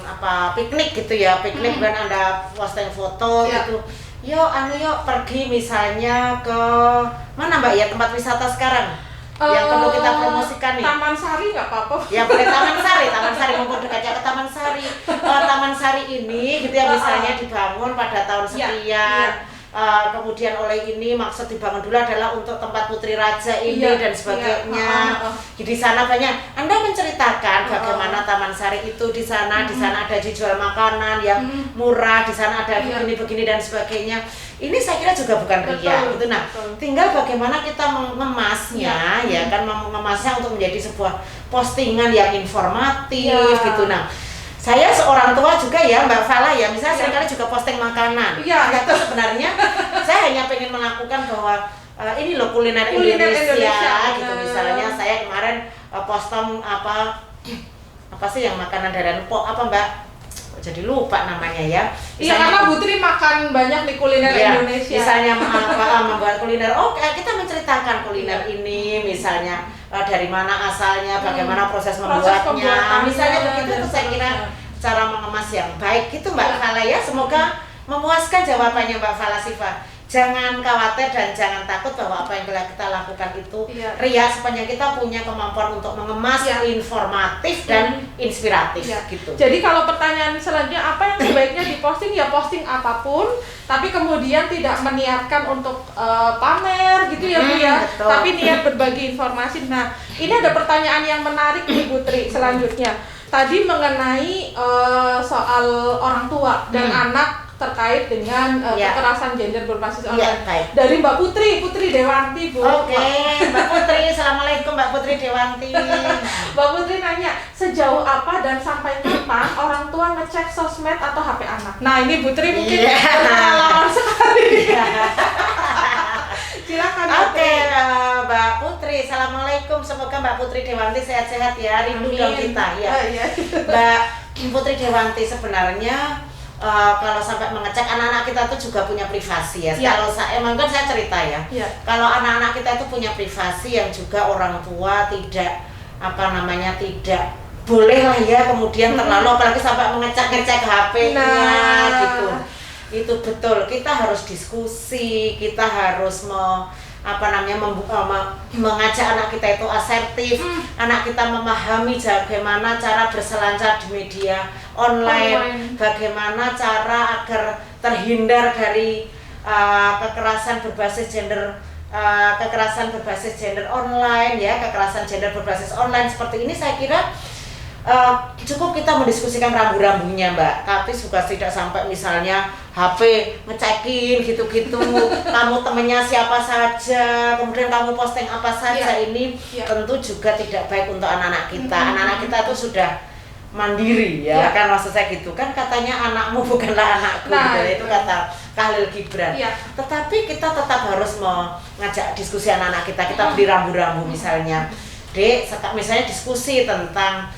Speaker 2: piknik gitu ya, piknik dan Anda posting foto gitu. Yuk pergi misalnya ke mana Mbak ya, tempat wisata sekarang yang perlu kita promosikan nih.
Speaker 1: Taman Sari nggak apa-apa.
Speaker 2: Ya boleh Taman Sari mumpung dekatnya ke Taman Sari. Taman Sari ini gitu ya, misalnya dibangun pada tahun sekian. Kemudian oleh ini maksud dibangun dulu adalah untuk tempat Putri Raja ini dan sebagainya. Di sana banyak. Anda menceritakan bagaimana Taman Sari itu di sana ada dijual makanan yang murah, di sana ada begini dan sebagainya. Ini saya kira juga bukan riya gitu. Nah, tinggal bagaimana kita mengemasnya mengemasnya untuk menjadi sebuah postingan yang informatif gitu. Nah, saya seorang tua juga ya Mbak Falah ya, misalnya seringkali juga posting makanan. Itu sebenarnya saya hanya pengen melakukan bahwa ini loh kuliner Indonesia gitu. Misalnya saya kemarin posting apa sih yang makanan dari Mbak? Jadi lupa namanya ya.
Speaker 1: Iya, karena Putri makan banyak di kuliner Indonesia.
Speaker 2: Misalnya membuat kuliner. Kita menceritakan kuliner ini, misalnya dari mana asalnya, bagaimana proses membuatnya. Misalnya begitu, itu saya kira cara mengemas yang baik gitu Mbak Fala ya. Semoga memuaskan jawabannya Mbak Fala Siva. Jangan khawatir dan jangan takut bahwa apa yang kita lakukan itu ria, sepanjang kita punya kemampuan untuk mengemas informatif dan inspiratif gitu.
Speaker 1: Jadi kalau pertanyaan selanjutnya apa yang sebaiknya diposting, ya posting apapun, tapi kemudian tidak meniatkan untuk pamer gitu ya Bu ya,
Speaker 2: betul.
Speaker 1: tapi niat berbagi informasi. Nah ini ada pertanyaan yang menarik nih Bu Tri selanjutnya. Tadi mengenai soal orang tua dan anak terkait dengan kekerasan gender berbasis online. Dari Mbak Putri Dewanti Bu.
Speaker 2: Oke, Mbak Putri, Assalamualaikum Mbak Putri Dewanti.
Speaker 1: Mbak Putri nanya, sejauh apa dan sampai kapan orang tua ngecek sosmed atau HP anak? Nah ini Putri mungkin pengalaman sekali. Silakan.
Speaker 2: Oke, Mbak Putri, Assalamualaikum. Semoga Mbak Putri Dewanti sehat-sehat ya, rindu dong kita ya. Mbak Putri Dewanti, sebenarnya kalau sampai mengecek anak-anak kita tuh juga punya privasi ya. Kalau emang kan saya cerita ya. Kalau anak-anak kita itu punya privasi yang juga orang tua tidak tidak boleh lah ya kemudian terlalu apalagi sampai mengecek HP-nya gitu. Itu betul. Kita harus diskusi, kita harus mengajak anak kita itu asertif, anak kita memahami bagaimana cara berselancar di media online, bagaimana cara agar terhindar dari kekerasan berbasis gender online ya, kekerasan gender berbasis online seperti ini. Saya kira cukup kita mendiskusikan rambu-rambunya Mbak, tapi juga tidak sampai misalnya HP ngecekin gitu-gitu, kamu temennya siapa saja, kemudian kamu posting apa saja, ini tentu juga tidak baik untuk anak-anak kita. Anak-anak kita itu sudah mandiri ya, kan maksud saya gitu kan, katanya anakmu bukanlah anakku, itu kata Khalil Gibran. Tetapi kita tetap harus mengajak diskusi anak-anak kita beri rambu-rambu misalnya, Dek, misalnya diskusi tentang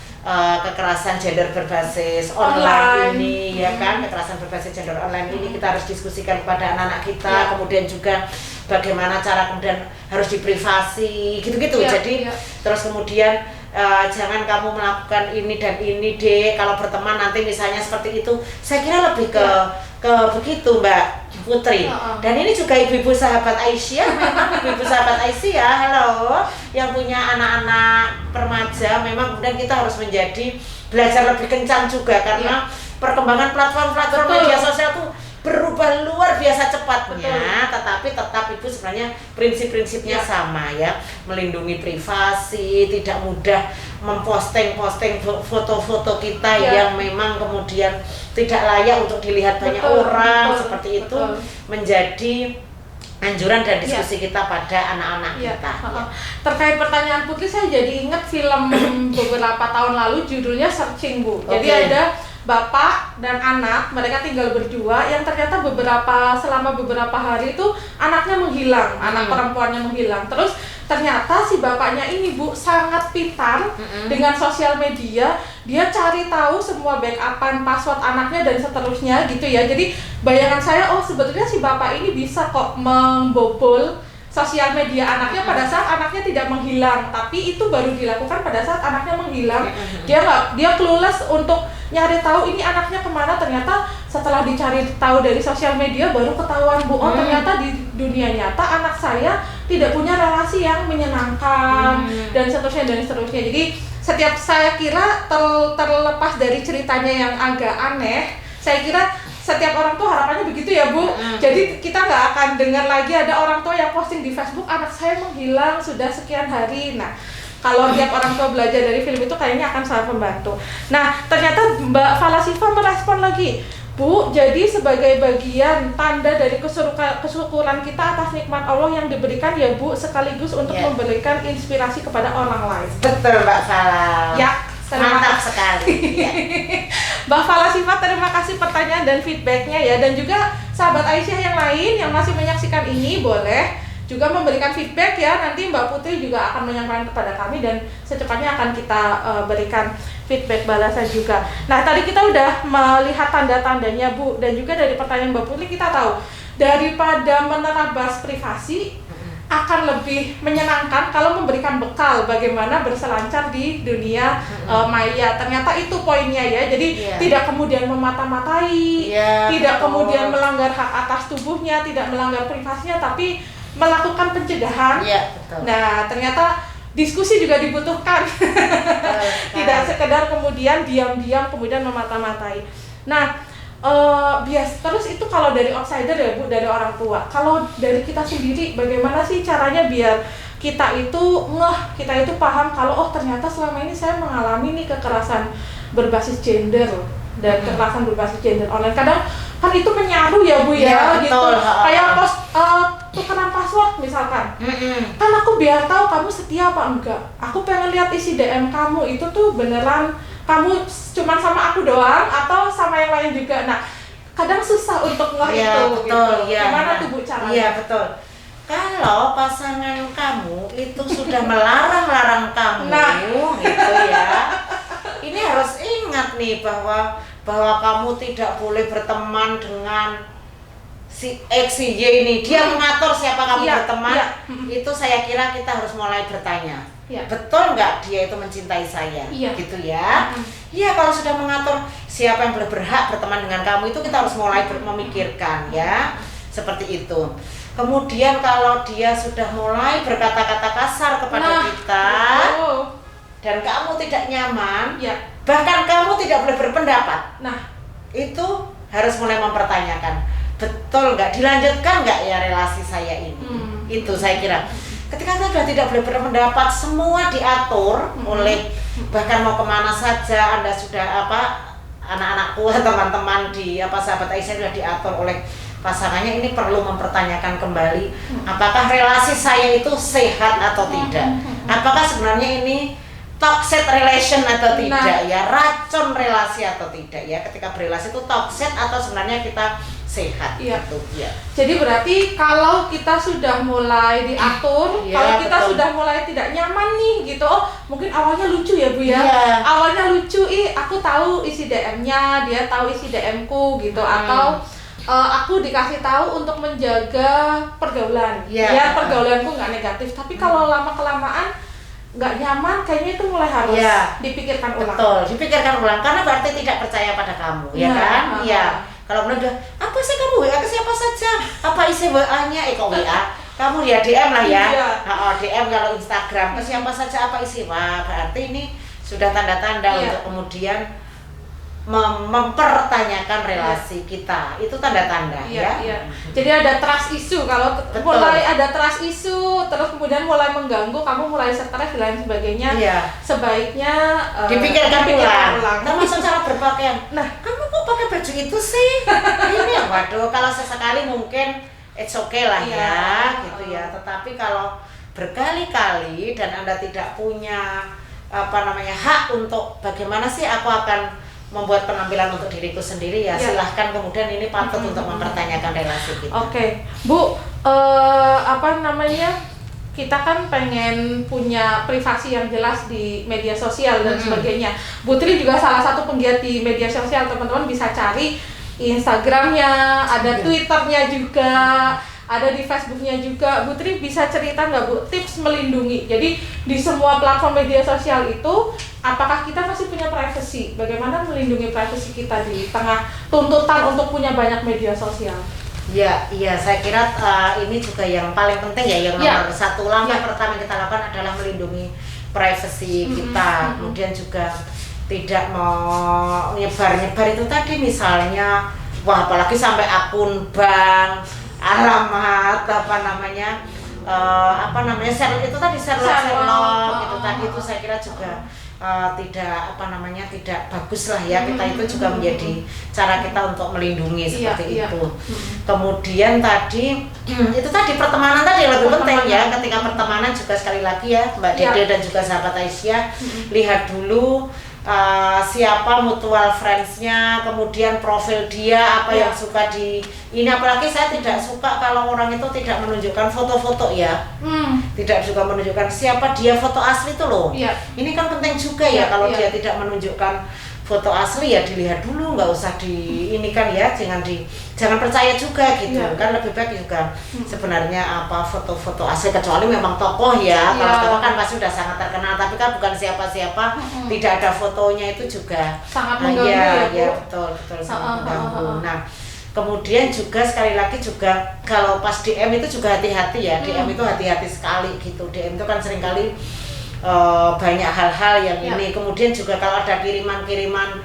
Speaker 2: kekerasan gender berbasis online ini ya kan, kekerasan berbasis gender online ini kita harus diskusikan kepada anak-anak kita, kemudian juga bagaimana cara kemudian harus diprivasi gitu-gitu. Jadi terus kemudian jangan kamu melakukan ini dan ini deh kalau berteman nanti misalnya seperti itu. Saya kira lebih ke begitu Mbak Putri. Dan ini juga ibu-ibu sahabat Aisyah, memang ibu-ibu sahabat Aisyah, halo, yang punya anak-anak remaja, memang kemudian kita harus belajar lebih kencang juga karena perkembangan platform media sosial tuh berubah luar biasa cepatnya. Tetapi tetap ibu sebenarnya prinsip-prinsipnya sama ya, melindungi privasi, tidak mudah memposting foto-foto kita yang memang kemudian tidak layak untuk dilihat banyak orang, seperti itu menjadi anjuran dan diskusi kita pada anak-anak kita.
Speaker 1: Terkait pertanyaan Putri, saya jadi ingat film beberapa tahun lalu judulnya Searching Bu. Jadi ada bapak dan anak, mereka tinggal berdua yang ternyata selama beberapa hari itu anaknya menghilang, anak perempuannya menghilang. Terus ternyata si bapaknya ini Bu sangat pintar dengan sosial media, dia cari tahu semua backupan password anaknya dan seterusnya gitu ya. Jadi bayangan saya, oh sebetulnya si bapak ini bisa kok membobol sosial media anaknya pada saat anaknya tidak menghilang, tapi itu baru dilakukan pada saat anaknya menghilang. Dia clueless untuk nyari tahu ini anaknya kemana. Ternyata setelah dicari tahu dari sosial media baru ketahuan Bu, oh ternyata di dunia nyata anak saya tidak punya relasi yang menyenangkan dan seterusnya. Jadi setiap, saya kira terlepas dari ceritanya yang agak aneh, saya kira setiap orang tua harapannya begitu ya Bu. Jadi kita nggak akan dengar lagi ada orang tua yang posting di Facebook anak saya menghilang sudah sekian hari. Nah kalau tiap orang tua belajar dari film itu kayaknya akan sangat membantu. Nah ternyata Mbak Fala Siva merespon lagi, Bu, jadi sebagai bagian tanda dari kesyukuran kita atas nikmat Allah yang diberikan ya Bu, sekaligus untuk memberikan inspirasi kepada orang lain.
Speaker 2: Betul Mbak Fala.
Speaker 1: Ya,
Speaker 2: mantap sekali.
Speaker 1: Mbak Fala Siva, terima kasih pertanyaan dan feedbacknya ya. Dan juga sahabat Aisyah yang lain yang masih menyaksikan ini boleh juga memberikan feedback ya. Nanti Mbak Putri juga akan menyampaikan kepada kami dan secepatnya akan kita berikan feedback balasan juga. Nah tadi kita udah melihat tanda-tandanya Bu, dan juga dari pertanyaan Mbak Putri kita tahu daripada menerabas privasi, akan lebih menyenangkan kalau memberikan bekal bagaimana berselancar di dunia maya. Ternyata itu poinnya ya. Jadi tidak kemudian memata-matai, tidak kemudian melanggar hak atas tubuhnya, tidak melanggar privasinya, tapi melakukan pencegahan. Nah, ternyata diskusi juga dibutuhkan. Tidak sekedar kemudian diam-diam kemudian memata-matai. Nah, terus itu kalau dari outsider ya Bu, dari orang tua. Kalau dari kita sendiri bagaimana sih caranya biar kita itu kita itu paham kalau ternyata selama ini saya mengalami nih kekerasan berbasis gender dan kekerasan berbasis gender online. Kadang kan itu menyaru ya Bu ya, gitu.
Speaker 2: Betul.
Speaker 1: Kayak tukeran password misalkan. Kan aku biar tahu kamu setia apa enggak. Aku pengen lihat isi DM kamu itu tuh beneran kamu cuma sama aku doang atau sama yang lain juga. Nah, kadang susah untuk itu gitu. Gimana tuh Bu caranya?
Speaker 2: Iya, betul. Kalau pasangan kamu itu sudah melarang-larang kamu, gitu ya. Ini harus ingat nih bahwa kamu tidak boleh berteman dengan si X, si Y ini. Dia mengatur siapa kamu berteman. Itu saya kira kita harus mulai bertanya. Betul nggak dia itu mencintai saya, gitu ya? Iya, kalau sudah mengatur siapa yang berhak berteman dengan kamu itu kita harus mulai memikirkan ya, seperti itu. Kemudian kalau dia sudah mulai berkata-kata kasar kepada kita dan kamu tidak nyaman, bahkan kamu tidak boleh berpendapat. Itu harus mulai mempertanyakan, betul nggak, dilanjutkan nggak ya relasi saya ini? Itu saya kira. Ketika kita sudah tidak boleh berpendapat, semua diatur oleh, bahkan mau kemana saja, Anda sudah anak-anakku, teman-teman di sahabat Aisyah sudah diatur oleh pasangannya. Ini perlu mempertanyakan kembali, apakah relasi saya itu sehat atau tidak? Apakah sebenarnya ini toxic relation atau tidak ya, racun relasi atau tidak ya? Ketika berrelasi itu toxic atau sebenarnya kita sehat gitu ya.
Speaker 1: Jadi berarti kalau kita sudah mulai diatur, kalau kita sudah mulai tidak nyaman nih gitu, mungkin awalnya lucu ya Bu ya. Awalnya lucu, aku tahu isi DM-nya, dia tahu isi DM-ku gitu, atau aku dikasih tahu untuk menjaga pergaulan. Biar pergaulanku nggak negatif. Tapi kalau lama-kelamaan nggak nyaman, kayaknya itu mulai harus dipikirkan ulang.
Speaker 2: Betul, dipikirkan ulang karena berarti tidak percaya pada kamu, ya kan? Kalau benar apa sih kamu WA ke siapa saja? Apa isi WA-nya? Kok WA? Kamu ya DM lah ya. DM kalau Instagram ke siapa saja apa isi? Wah, berarti ini sudah tanda-tanda untuk kemudian mempertanyakan relasi kita. Itu tanda-tanda ya.
Speaker 1: Jadi ada trust issue. Kalau mulai ada trust issue, terus kemudian mulai mengganggu, kamu mulai stres dan lain sebagainya. Sebaiknya
Speaker 2: dipikirkan ulang. Termasuk cara berpakaian. Kamu kok pakai baju itu sih? Ini waduh, kalau sesekali mungkin it's okay lah ya, gitu ya. Tetapi kalau berkali-kali dan Anda tidak punya hak untuk bagaimana sih aku akan membuat penampilan untuk diriku sendiri silahkan kemudian ini patut untuk mempertanyakan relasi kita.
Speaker 1: Oke, Bu, kita kan pengen punya privasi yang jelas di media sosial dan sebagainya. Bu Tri juga salah satu penggiat di media sosial, teman-teman bisa cari Instagramnya, ada Twitternya juga, ada di Facebooknya juga. Bu Tri bisa cerita nggak Bu tips melindungi? Jadi di semua platform media sosial itu, apakah kita masih punya privacy? Bagaimana melindungi privacy kita di tengah tuntutan untuk punya banyak media sosial?
Speaker 2: Iya, saya kira ini juga yang paling penting ya, yang nomor satu. Langkah pertama yang kita lakukan adalah melindungi privacy kita. Kemudian juga tidak mau nyebar-nyebar itu tadi, misalnya apalagi sampai akun bank, alamat, share itu tadi, Sherlock itu tadi, itu saya kira juga tidak bagus lah ya. Kita itu juga menjadi cara kita untuk melindungi seperti itu. Kemudian tadi itu tadi pertemanan tadi lebih penting ya. Ketika pertemanan juga sekali lagi ya Mbak Dede dan juga sahabat Aisyah, lihat dulu siapa mutual friends-nya, kemudian profil dia, apa yang suka di ini. Apalagi saya tidak suka kalau orang itu tidak menunjukkan foto-foto ya, tidak juga menunjukkan siapa dia foto asli itu loh. Ini kan penting juga ya kalau dia tidak menunjukkan foto asli ya dilihat dulu, nggak usah ini kan ya, jangan percaya juga gitu. Kan lebih baik juga sebenarnya apa foto-foto asli, kecuali memang tokoh ya. Kalau tokoh kan pasti udah sangat terkenal, tapi kan bukan siapa-siapa, tidak ada fotonya itu juga
Speaker 1: sangat mengganggu
Speaker 2: ya betul sangat mengganggu. Nah kemudian juga sekali lagi juga kalau pas DM itu juga hati-hati ya. DM itu hati-hati sekali gitu. DM itu kan seringkali banyak hal-hal yang ini. Kemudian juga kalau ada kiriman-kiriman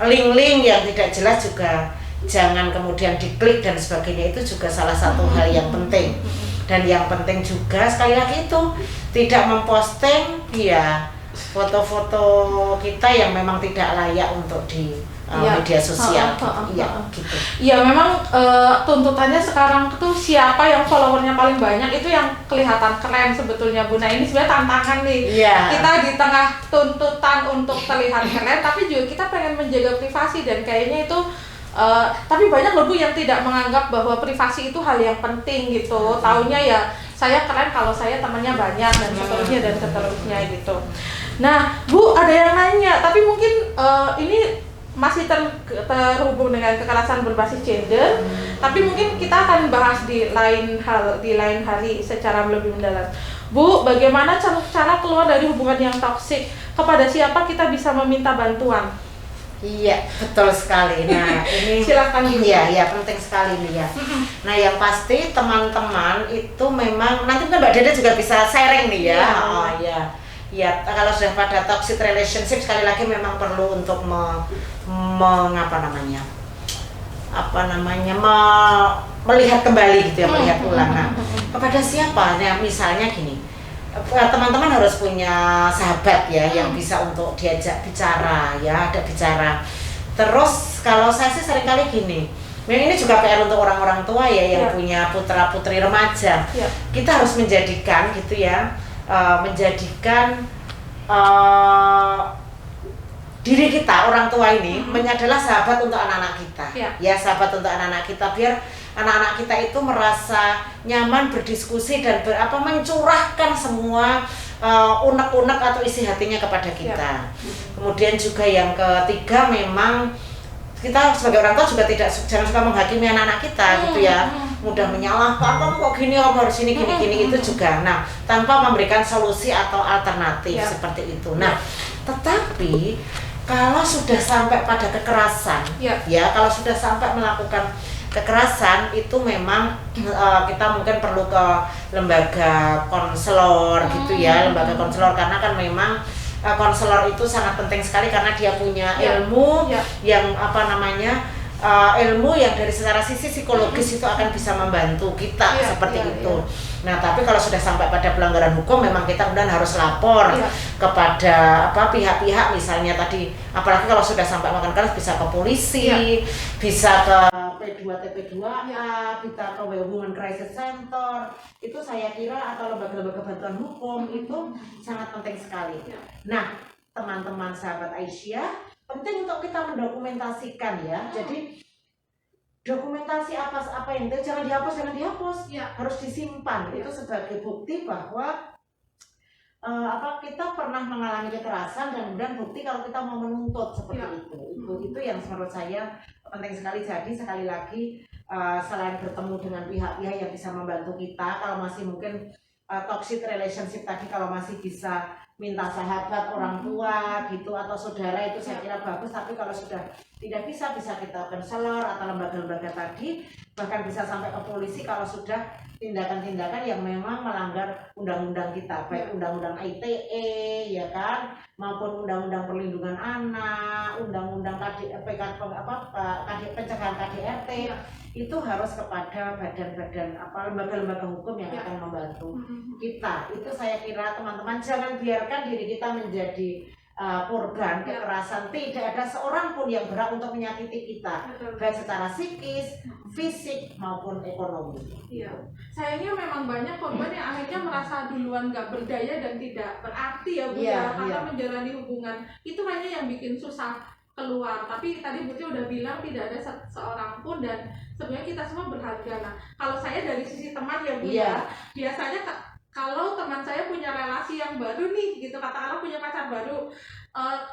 Speaker 2: link-link yang tidak jelas juga jangan kemudian diklik dan sebagainya, itu juga salah satu hal yang penting. Dan yang penting juga sekali lagi itu tidak memposting ya foto-foto kita yang memang tidak layak untuk di media sosial. Gitu.
Speaker 1: Iya memang tuntutannya sekarang tuh siapa yang followernya paling banyak itu yang kelihatan keren sebetulnya Bu. Nah ini sebenarnya tantangan nih. Kita di tengah tuntutan untuk terlihat keren, tapi juga kita pengen menjaga privasi dan kayaknya itu tapi banyak loh Bu yang tidak menganggap bahwa privasi itu hal yang penting gitu. Taunya ya saya keren kalau saya temannya banyak dan seterusnya gitu. Nah Bu ada yang nanya, tapi mungkin ini masih terhubung dengan kekerasan berbasis gender, tapi mungkin kita akan bahas di lain hari secara lebih mendalam. Bu, bagaimana cara keluar dari hubungan yang toksik? Kepada siapa kita bisa meminta bantuan?
Speaker 2: Iya, betul sekali. Nah, ini
Speaker 1: silakan.
Speaker 2: Iya, penting sekali nih ya. Nah, yang pasti teman-teman itu memang nanti Mbak Dede juga bisa sharing nih ya. Ya, kalau sudah pada toxic relationship sekali lagi memang perlu untuk melihat kembali gitu ya, melihat ulang. Nah, kepada siapa? Nah, misalnya gini, teman-teman harus punya sahabat ya yang bisa untuk diajak bicara ya, ada bicara. Terus kalau saya sih seringkali gini, ini juga PR untuk orang-orang tua ya yang punya putra-putri remaja. Kita harus menjadikan gitu ya. Menjadikan diri kita orang tua ini adalah sahabat untuk anak-anak kita ya sahabat untuk anak-anak kita, biar anak-anak kita itu merasa nyaman berdiskusi dan mencurahkan semua unek-unek atau isi hatinya kepada kita. Kemudian juga yang ketiga, memang kita sebagai orang tua juga jangan suka menghakimi anak-anak kita gitu ya, mudah menyalahkan, kamu kok gini, kamu harus ini gini itu juga. Nah, tanpa memberikan solusi atau alternatif seperti itu. Nah, tetapi kalau sudah sampai pada kekerasan, kalau sudah sampai melakukan kekerasan itu memang kita mungkin perlu ke lembaga konselor gitu ya, lembaga konselor, karena kan memang konselor itu sangat penting sekali karena dia punya ilmu yang ilmu yang dari secara sisi psikologis itu akan bisa membantu kita seperti itu. Nah, tapi kalau sudah sampai pada pelanggaran hukum memang kita kemudian harus lapor kepada pihak-pihak, misalnya tadi, apalagi kalau sudah sampai makan keras bisa ke polisi, bisa ke P2TP2A, bisa ke Women Crisis Center. Itu saya kira atau lembaga-lembaga bantuan hukum itu sangat penting sekali. Nah, teman-teman sahabat Aisyah, penting untuk kita mendokumentasikan ya. Jadi dokumentasi apa yang itu jangan dihapus, harus disimpan. Itu sebagai bukti bahwa kita pernah mengalami kekerasan dan kemudian bukti kalau kita mau menuntut seperti itu. Itu yang menurut saya penting sekali. Jadi sekali lagi selain bertemu dengan pihak-pihak yang bisa membantu kita, kalau masih mungkin toxic relationship tadi, kalau masih bisa minta sahabat, orang tua gitu atau saudara, itu saya kira bagus. Tapi kalau sudah tidak bisa kita konselor atau lembaga-lembaga tadi, bahkan bisa sampai ke polisi kalau sudah tindakan-tindakan yang memang melanggar undang-undang kita, baik undang-undang ITE ya kan, maupun undang-undang perlindungan anak, undang-undang pencegahan KDRT. Itu harus kepada badan-badan lembaga-lembaga hukum yang akan membantu kita. Itu saya kira teman-teman, jangan biarkan diri kita menjadi korban kekerasan. Tidak ada seorang pun yang berhak untuk menyakiti kita, baik secara psikis, fisik maupun ekonomi.
Speaker 1: Sayangnya memang banyak korban yang akhirnya merasa duluan nggak berdaya dan tidak berarti ya Bu karena menjalani hubungan itu hanya yang bikin susah keluar. Tapi tadi Bu udah bilang tidak ada seorang pun, dan sebenarnya kita semua berharga. Nah, kalau saya dari sisi teman ya Bu biasanya kalau teman saya punya relasi yang baru nih gitu, katakanlah punya pacar baru,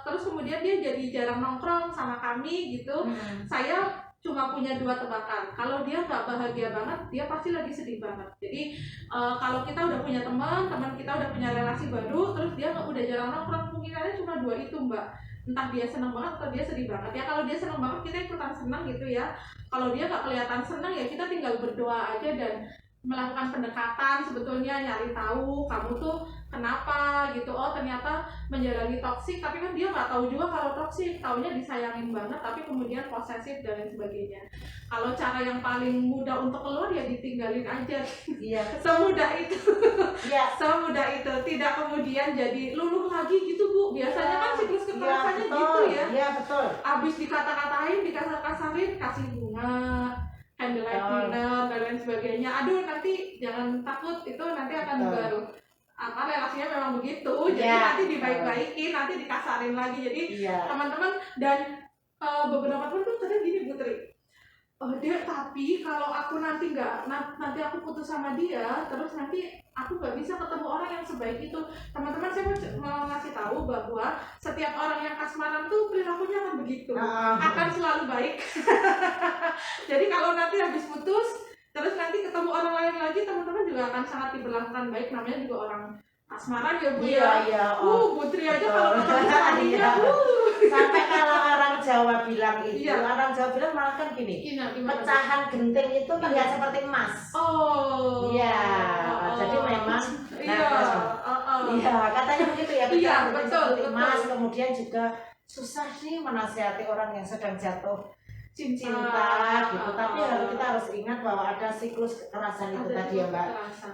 Speaker 1: terus kemudian dia jadi jarang nongkrong sama kami gitu, saya cuma punya dua tebakan. Kalau dia nggak bahagia banget, dia pasti lagi sedih banget. Jadi kalau kita udah punya teman kita udah punya relasi baru, terus dia udah jarang nongkrong, kemungkinannya cuma dua itu, Mbak. Entah dia senang banget atau dia sedih banget. Ya kalau dia senang banget, kita ikutan senang gitu ya. Kalau dia nggak kelihatan senang, ya kita tinggal berdoa aja dan melakukan pendekatan, sebetulnya nyari tahu kamu tuh kenapa gitu. Oh ternyata menjalani toksik, tapi kan dia nggak tahu juga kalau toksik, taunya disayangin banget tapi kemudian posesif dan lain sebagainya. Kalau cara yang paling mudah untuk keluar ya ditinggalin aja.
Speaker 2: Iya.
Speaker 1: Semudah itu.
Speaker 2: Iya.
Speaker 1: Semudah itu, tidak kemudian jadi luluh lagi gitu Bu. Biasanya kan siklus kekerasannya gitu ya.
Speaker 2: Iya betul.
Speaker 1: Abis dikata-katain, dikasar-kasarin, kasih bunga, candlelight dinner dan lain sebagainya. Aduh nanti jangan takut, itu nanti akan baru relasinya memang begitu. Jadi nanti dibaik-baikin, nanti dikasarin lagi. Jadi teman-teman dan beberapa teman tuh kadang gini Bu Tri, dia tapi kalau aku nanti nanti aku putus sama dia, terus nanti aku nggak bisa ketemu orang yang sebaik itu. Teman-teman, saya mau ngasih tahu bahwa setiap orang yang kasmaran tuh perilakunya akan begitu, akan selalu baik. Jadi kalau nanti habis putus, terus nanti ketemu orang lain lagi, teman-teman juga akan sangat diperlakukan baik. Namanya juga orang kasmaran ya Bu ya. Putri aja kalau ketemu sama dia,
Speaker 2: sampai kalau orang Jawa bilang itu, orang Jawa bilang malah kan gini, pecahan genting itu terlihat seperti emas. Jadi memang katanya begitu ya, pecahan genting seperti emas. Kemudian juga susah sih menasihati orang yang sedang jatuh cinta gitu. Tapi kita harus ingat bahwa ada siklus kekerasan itu tadi ya Mbak.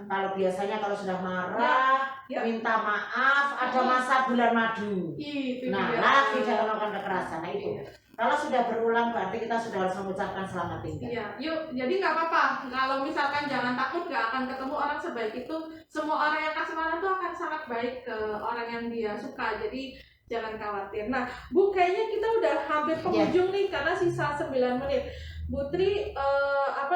Speaker 2: Kalau biasanya kalau sudah marah, minta maaf, ada masa bulan madu. Lagi jangan melakukan kekerasan. Nah itu. Kalau sudah berulang berarti kita sudah harus mengucapkan selamat tinggal.
Speaker 1: Iya, yuk. Jadi nggak apa-apa. Kalau misalkan jangan takut, nggak akan ketemu orang sebaik itu. Semua orang yang kasmaran itu akan sangat baik ke orang yang dia suka. Jadi jangan khawatir. Nah, Bu, kayaknya kita udah hampir penghujung nih karena sisa 9 menit. Bu Tri, apa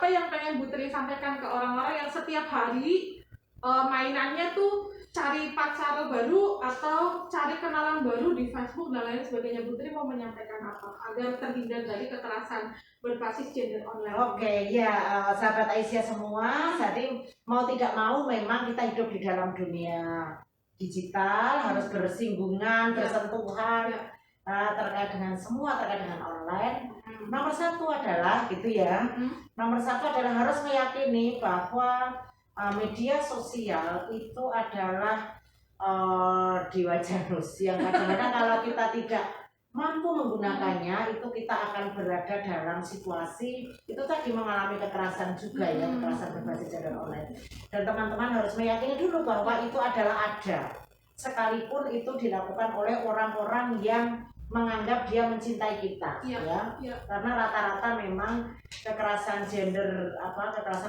Speaker 1: yang pengen Bu Tri sampaikan ke orang-orang yang setiap hari mainannya tuh cari pacar baru atau cari kenalan baru di Facebook dan lain sebagainya. Bu Tri mau menyampaikan apa agar terhindar dari kekerasan berbasis gender online?
Speaker 2: Sahabat Aisyah semua, jadi mau tidak mau memang kita hidup di dalam dunia digital, harus bersinggungan, bersentuhan terkait dengan online. Nomor satu adalah nomor satu adalah harus meyakini bahwa media sosial itu adalah dewa Janus yang kadang-kadang kalau kita tidak mampu menggunakannya, itu kita akan berada dalam situasi itu tadi mengalami kekerasan juga kekerasan berbasis gender online. Dan teman-teman harus meyakini dulu bahwa itu adalah ada, sekalipun itu dilakukan oleh orang-orang yang menganggap dia mencintai kita, karena rata-rata memang kekerasan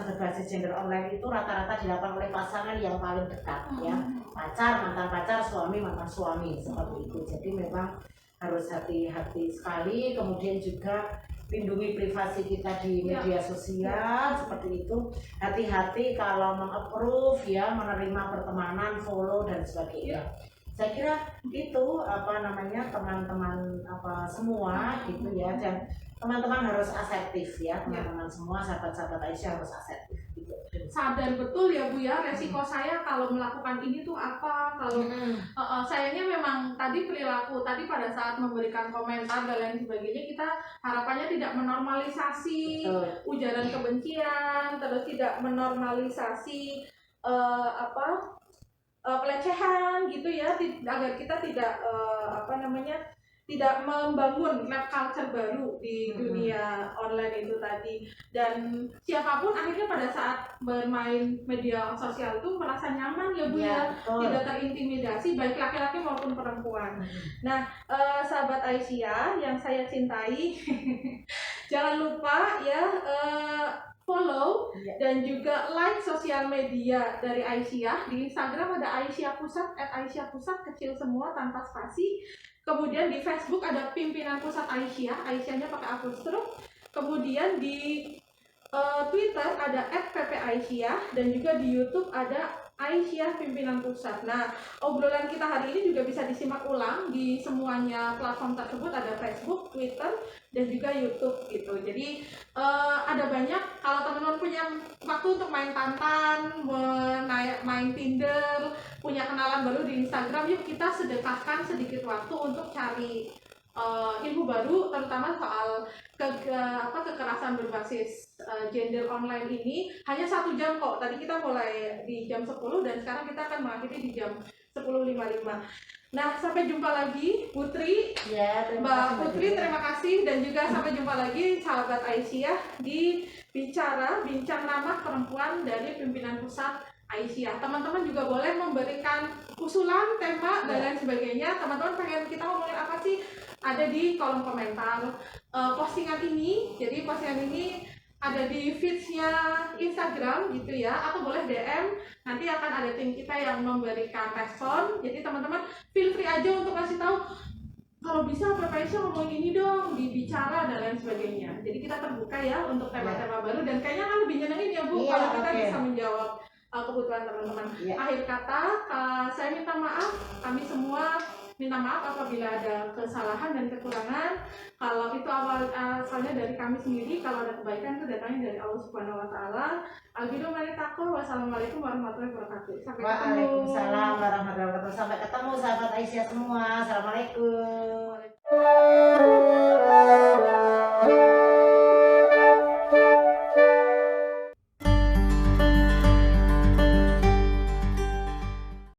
Speaker 2: berbasis gender online itu rata-rata dilakukan oleh pasangan yang paling dekat, pacar, mantan pacar, suami, mantan suami, seperti itu. Jadi memang harus hati-hati sekali. Kemudian juga lindungi privasi kita di media sosial, seperti itu. Hati-hati kalau meng-approve menerima pertemanan, follow dan sebagainya. Saya kira itu teman-teman semua gitu ya, dan teman-teman harus asertif teman-teman semua, sahabat-sahabat Aisyah harus asertif gitu.
Speaker 1: Sadar betul ya Bu ya, resiko saya kalau melakukan ini tuh apa, kalau sayangnya memang tadi perilaku tadi pada saat memberikan komentar dan lain sebagainya, kita harapannya tidak menormalisasi ujaran kebencian, terus tidak menormalisasi pelecehan gitu ya, agar kita tidak tidak membangun lab culture baru di dunia online itu tadi. Dan siapapun akhirnya pada saat bermain media sosial itu merasa nyaman ya Bu tidak terintimidasi, baik laki-laki maupun perempuan. Nah, sahabat Aisyah yang saya cintai, jangan lupa follow dan juga like sosial media dari Aisyah. Di Instagram ada Aisyah Pusat, @aisyahpusat kecil semua tanpa spasi. Kemudian di Facebook ada Pimpinan Pusat Aisyah, Aisyahnya pakai apostrof. Kemudian di Twitter ada @ppaisyah dan juga di YouTube ada Aisyah Pimpinan Pusat. Nah, obrolan kita hari ini juga bisa disimak ulang di semuanya platform tersebut, ada Facebook, Twitter, dan juga YouTube gitu. Jadi ada banyak, kalau teman-teman punya waktu untuk main Tantan, main Tinder, punya kenalan baru di Instagram, yuk kita sedekahkan sedikit waktu untuk cari ilmu baru, terutama soal kekerasan berbasis gender online ini. Hanya 1 jam kok. Tadi kita mulai di jam 10 dan sekarang kita akan mengakhiri di jam 10.55. Nah, sampai jumpa lagi Putri.
Speaker 2: Ya,
Speaker 1: Mbak Putri, terima kasih, dan juga sampai jumpa lagi sahabat Aisyah di Bincang Ramah Perempuan dari Pimpinan Pusat Aisyah. Teman-teman juga boleh memberikan usulan, tema, dan lain sebagainya. Teman-teman pengen kita ngomongin apa sih? Ada di kolom komentar postingan ini. Jadi postingan ini ada di feeds-nya Instagram gitu ya, atau boleh DM. Nanti akan ada tim kita yang memberikan respon. Jadi teman-teman feel free aja untuk kasih tahu, kalau bisa Bapak Aisyah ngomongin ini dong, dibicara dan lain sebagainya. Jadi kita terbuka ya untuk tema-tema baru, dan kayaknya kan lebih nyenengin ya Bu, kalau kita bisa menjawab kebutuhan teman-teman. Akhir kata, saya minta maaf, kami semua minta maaf apabila ada kesalahan dan kekurangan. Kalau itu asalnya dari kami sendiri, kalau ada kebaikan itu datangnya dari Allah Subhanahu wa taala. Wassalamualaikum warahmatullahi wabarakatuh. Sampai ketemu.
Speaker 2: Waalaikumsalam warahmatullahi wabarakatuh. Sampai ketemu sahabat Aisyah semua. Assalamualaikum.